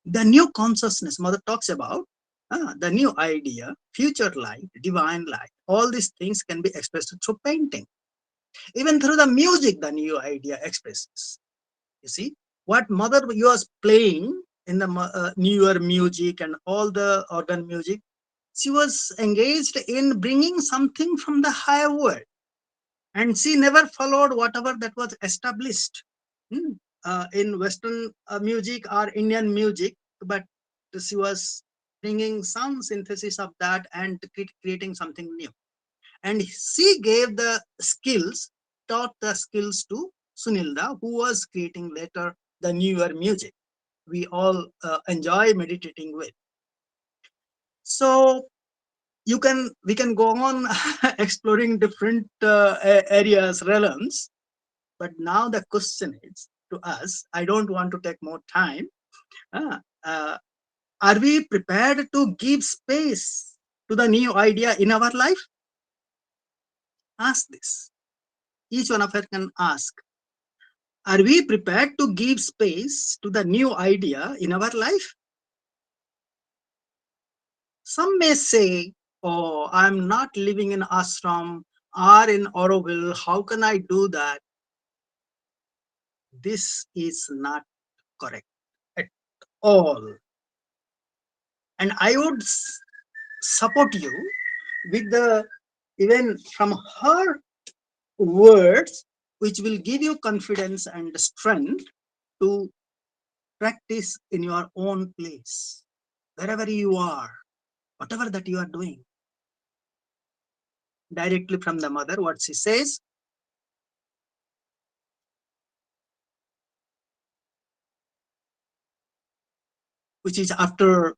new consciousness mother talks about, the new idea, future light, divine light, all these things can be expressed through painting. Even through the music, the new idea expresses. You see, what mother was playing in the newer music and all the organ music, she was engaged in bringing something from the higher world. And she never followed whatever that was established in Western music or Indian music, but she was bringing some synthesis of that and creating something new. And she gave the skills, taught the skills to Sunilda, who was creating later the newer music we all enjoy meditating with. So we can go on exploring different areas, realms. But now the question is to us, I don't want to take more time. Are we prepared to give space to the new idea in our life? Ask this. Each one of us can ask. Are we prepared to give space to the new idea in our life? Some may say, oh, I'm not living in ashram or in Auroville. How can I do that? This is not correct at all. And I would support you with the, even from her words, which will give you confidence and strength to practice in your own place, wherever you are, whatever that you are doing. Directly from the mother, what she says, which is after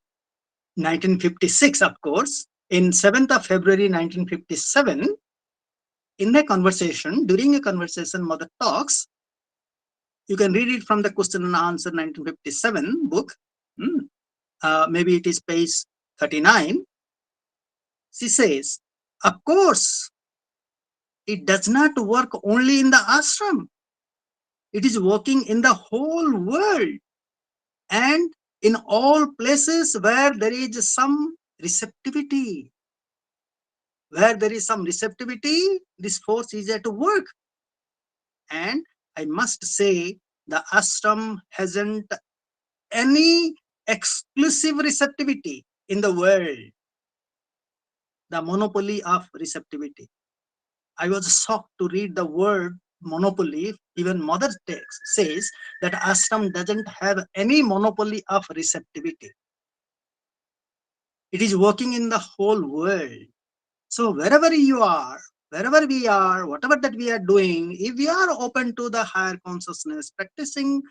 1956, of course, in 7th of February 1957, in a conversation, during a conversation, mother talks. You can read it from the question and answer 1957 book. Maybe it is page 39. She says, of course, it does not work only in the ashram. It is working in the whole world and in all places where there is some receptivity. Where there is some receptivity, this force is at work. And I must say, the ashram hasn't any exclusive receptivity in the world, the monopoly of receptivity. I was shocked to read the word monopoly. Even mother text says that ashram doesn't have any monopoly of receptivity. It is working in the whole world. So wherever you are, wherever we are, whatever that we are doing, if we are open to the higher consciousness, practicing,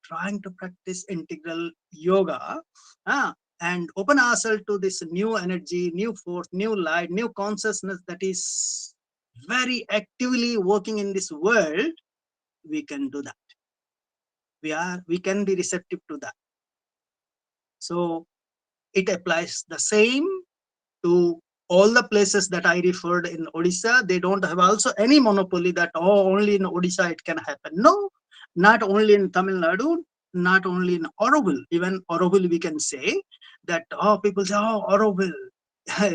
trying to practice integral yoga, and open ourselves to this new energy, new force, new light, new consciousness that is very actively working in this world, we can do that. We can be receptive to that. So it applies the same to all the places that I referred in Odisha. They don't have also any monopoly that, oh, only in Odisha it can happen. No, not only in Tamil Nadu, not only in Auroville. Even Auroville, we can say that, oh, people say, oh, Auroville.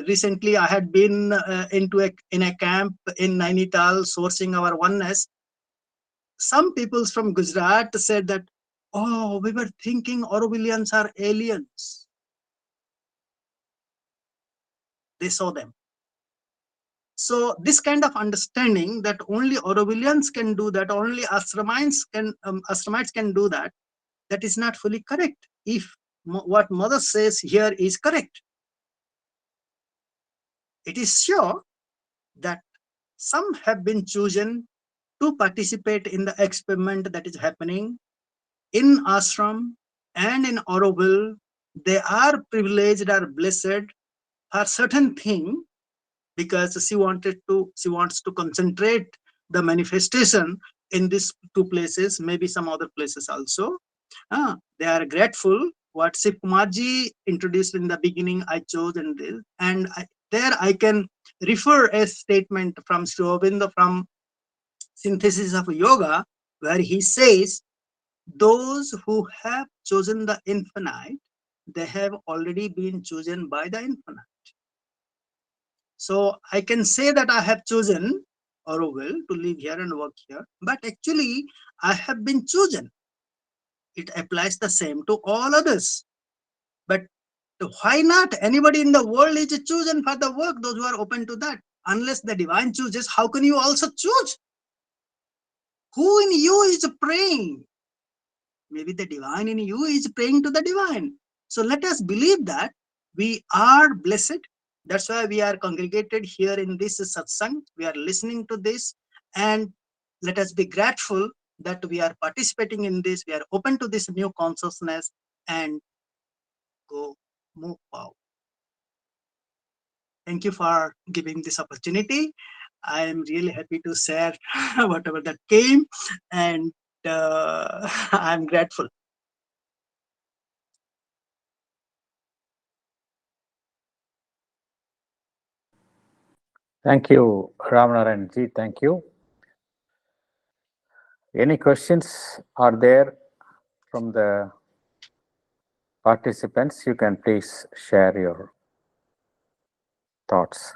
Recently, I had been in a camp in Nainital sourcing our oneness. Some people from Gujarat said that, oh, we were thinking Aurovillians are aliens. They saw them. So this kind of understanding that only Aurovillians can do that, only ashramites can do that, that is not fully correct. If what mother says here is correct, it is sure that some have been chosen to participate in the experiment that is happening in ashram and in Auroville. They are privileged or blessed for certain thing, because she wants to concentrate the manifestation in these two places, maybe some other places also. They are grateful what Shiv Kumarji introduced in the beginning. I chose in this, and there I can refer a statement from Sri Aurobindo from Synthesis of Yoga, where he says, those who have chosen the infinite, they have already been chosen by the infinite. So I can say that I have chosen Auroville to live here and work here, but actually I have been chosen. It applies the same to all others. But why not? Anybody in the world is chosen for the work, those who are open to that. Unless the divine chooses, how can you also choose? Who in you is praying? Maybe the divine in you is praying to the divine. So let us believe that we are blessed. That's why we are congregated here in this satsang. We are listening to this, and let us be grateful that we are participating in this. We are open to this new consciousness and move forward. Thank you for giving this opportunity. I am really happy to share whatever that came, and I'm grateful. Thank you, Ramanarayana ji. Thank you. Any questions are there from the participants? You can please share your thoughts.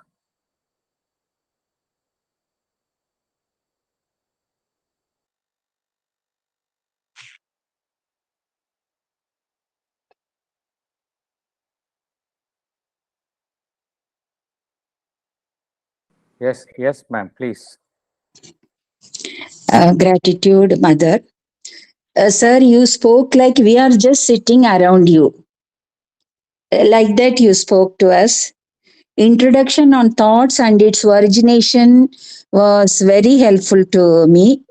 Yes, ma'am, please. Gratitude, Mother. Sir, you spoke like we are just sitting around you. Like that, you spoke to us. Introduction on thoughts and its origination was very helpful to me.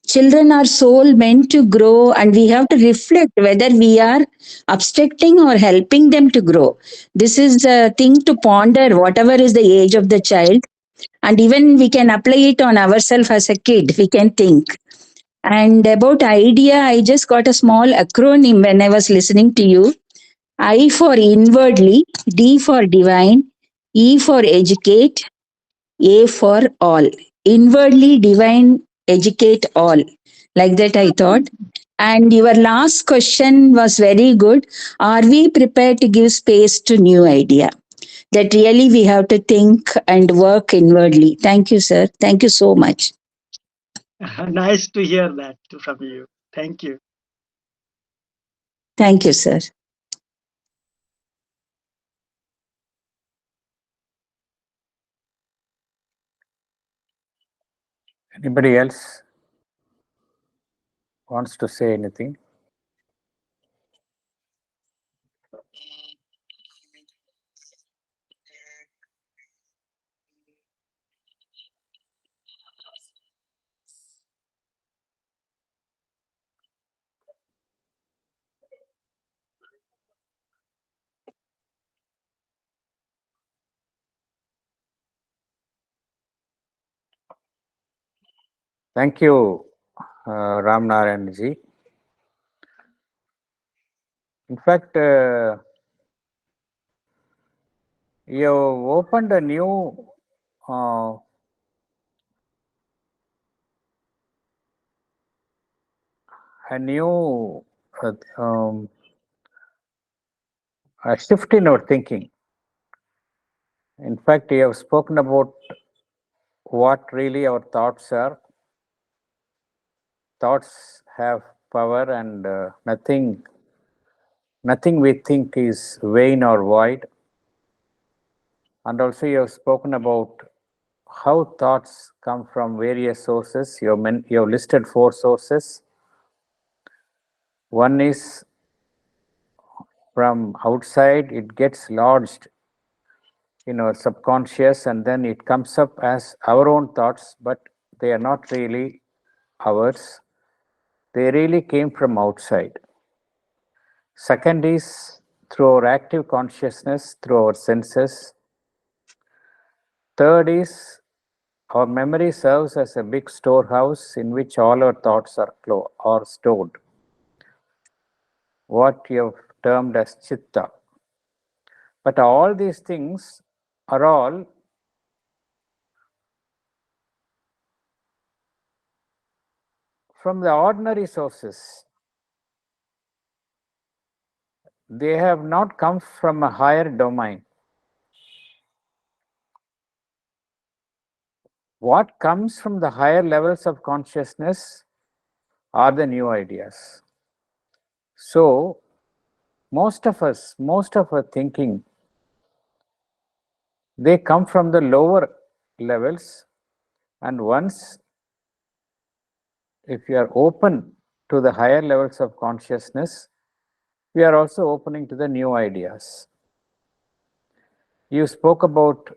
Children are soul meant to grow, and we have to reflect whether we are obstructing or helping them to grow. This is a thing to ponder, whatever is the age of the child. And even we can apply it on ourselves as a kid. We can think. And about idea, I just got a small acronym when I was listening to you. I for inwardly, D for divine, E for educate, A for all. Inwardly, divine, educate all. Like that, I thought. And your last question was very good. Are we prepared to give space to new idea? That really we have to think and work inwardly. Thank you, sir. Thank you so much. Nice to hear that from you. Thank you. Thank you, sir. Anybody else wants to say anything? Thank you, Ramanarayana ji. In fact, you opened uh, a new a shift in our thinking. In fact, you have spoken about what really our thoughts are. Thoughts have power, and nothing we think is vain or void. And also, you have spoken about how thoughts come from various sources. You have listed 4 sources. One is from outside, it gets lodged in our subconscious, and then it comes up as our own thoughts, but they are not really ours. They really came from outside. Second is through our active consciousness, through our senses. Third is our memory serves as a big storehouse in which all our thoughts are stored. What you have termed as chitta. But all these things are all from the ordinary sources. They have not come from a higher domain. What comes from the higher levels of consciousness are the new ideas. So, most of our thinking, they come from the lower levels, and once, if you are open to the higher levels of consciousness, we are also opening to the new ideas. You spoke about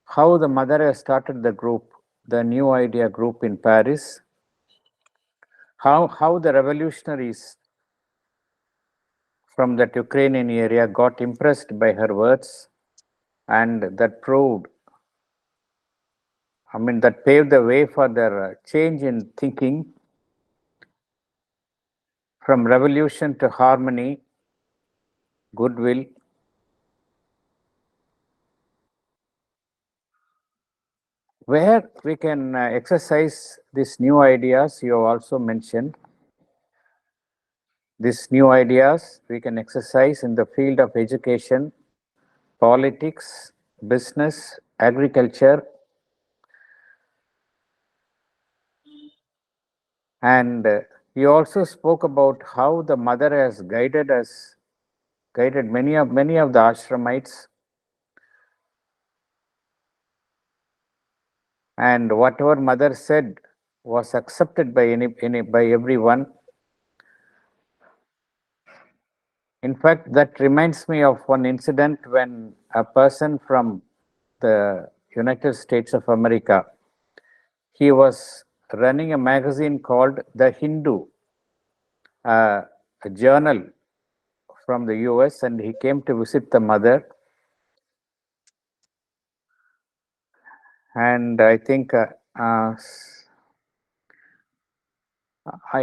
how the mother has started the group, the New Idea group in Paris, how the revolutionaries from that Ukrainian area got impressed by her words, and that proved that paved the way for their change in thinking from revolution to harmony, goodwill. Where we can exercise these new ideas, you have also mentioned. These new ideas we can exercise in the field of education, politics, business, agriculture, and you also spoke about how the mother has guided us, guided many of the ashramites, and whatever mother said was accepted by by everyone. In fact, that reminds me of one incident when a person from the United States of America, he was running a magazine called The Hindu, a journal from the US, and he came to visit the mother. And I think I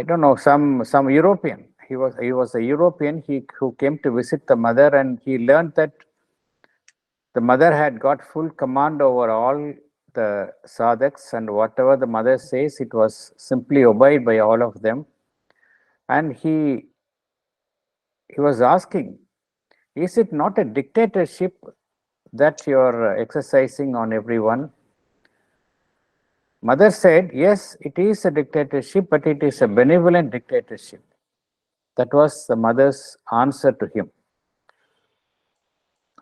don't know, some European. He was a European. Who came to visit the mother, and he learned that the mother had got full command over all the sadhaks, and whatever the mother says, it was simply obeyed by all of them. And he was asking, is it not a dictatorship that you're exercising on everyone? Mother said, yes, it is a dictatorship, but it is a benevolent dictatorship. That was the mother's answer to him.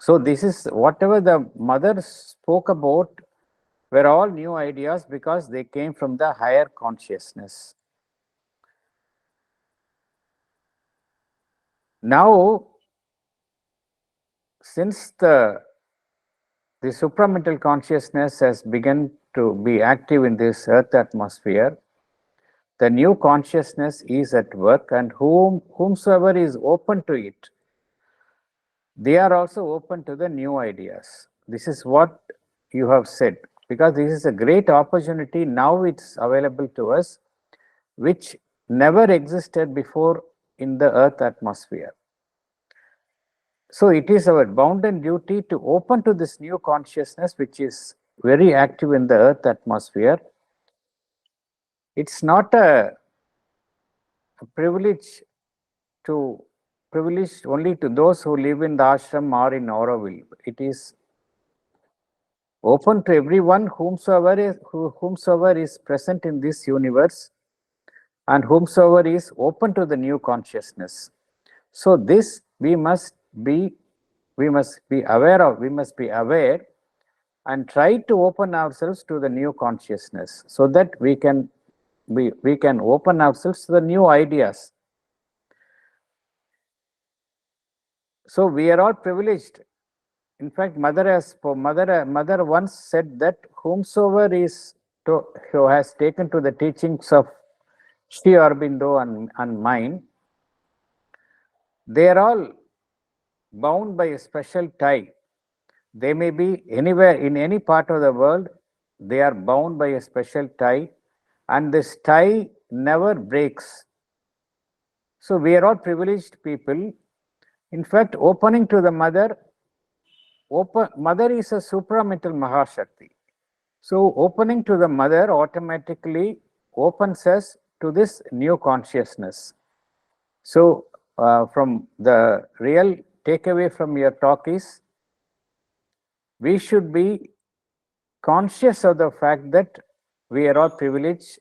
So this is whatever the mother spoke about were all new ideas because they came from the higher consciousness. Now, since the supramental consciousness has begun to be active in this earth atmosphere, the new consciousness is at work, and whomsoever is open to it, they are also open to the new ideas. This is what you have said, because this is a great opportunity. Now it's available to us, which never existed before in the earth atmosphere. So it is our bounden duty to open to this new consciousness, which is very active in the earth atmosphere. It's not a privilege privileged only to those who live in the ashram or in Auroville. It is open to everyone, whomsoever is present in this universe, and whomsoever is open to the new consciousness. So this we must be aware of. We must be aware and try to open ourselves to the new consciousness, so that we can open ourselves to the new ideas. So we are all privileged. In fact, mother once said that whomsoever who has taken to the teachings of Sri Aurobindo and mine, they are all bound by a special tie. They may be anywhere in any part of the world, they are bound by a special tie, and this tie never breaks. So we are all privileged people. In fact, opening to the mother is a supramental Mahashakti. So opening to the mother automatically opens us to this new consciousness. So from the real takeaway from your talk is, we should be conscious of the fact that we are all privileged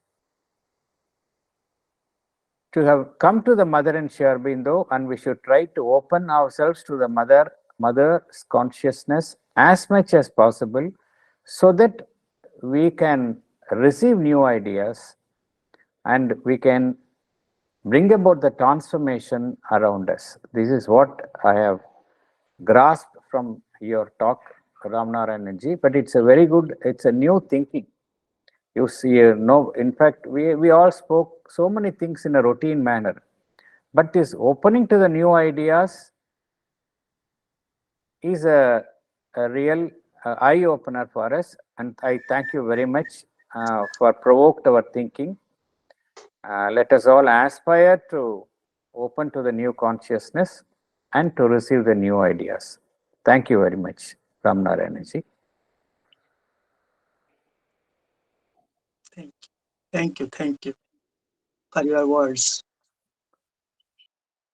to have come to the mother in Sri Aurobindo, and we should try to open ourselves to the mother's consciousness as much as possible, so that we can receive new ideas and we can bring about the transformation around us. This is what I have grasped from your talk, Ramanarayana ji, but it's a new thinking. You see, in fact, we all spoke so many things in a routine manner, but this opening to the new ideas is a real eye opener for us, and I thank you very much for provoked our thinking. Let us all aspire to open to the new consciousness and to receive the new ideas. Thank you very much, Ramanarayana ji. Thank you for your words.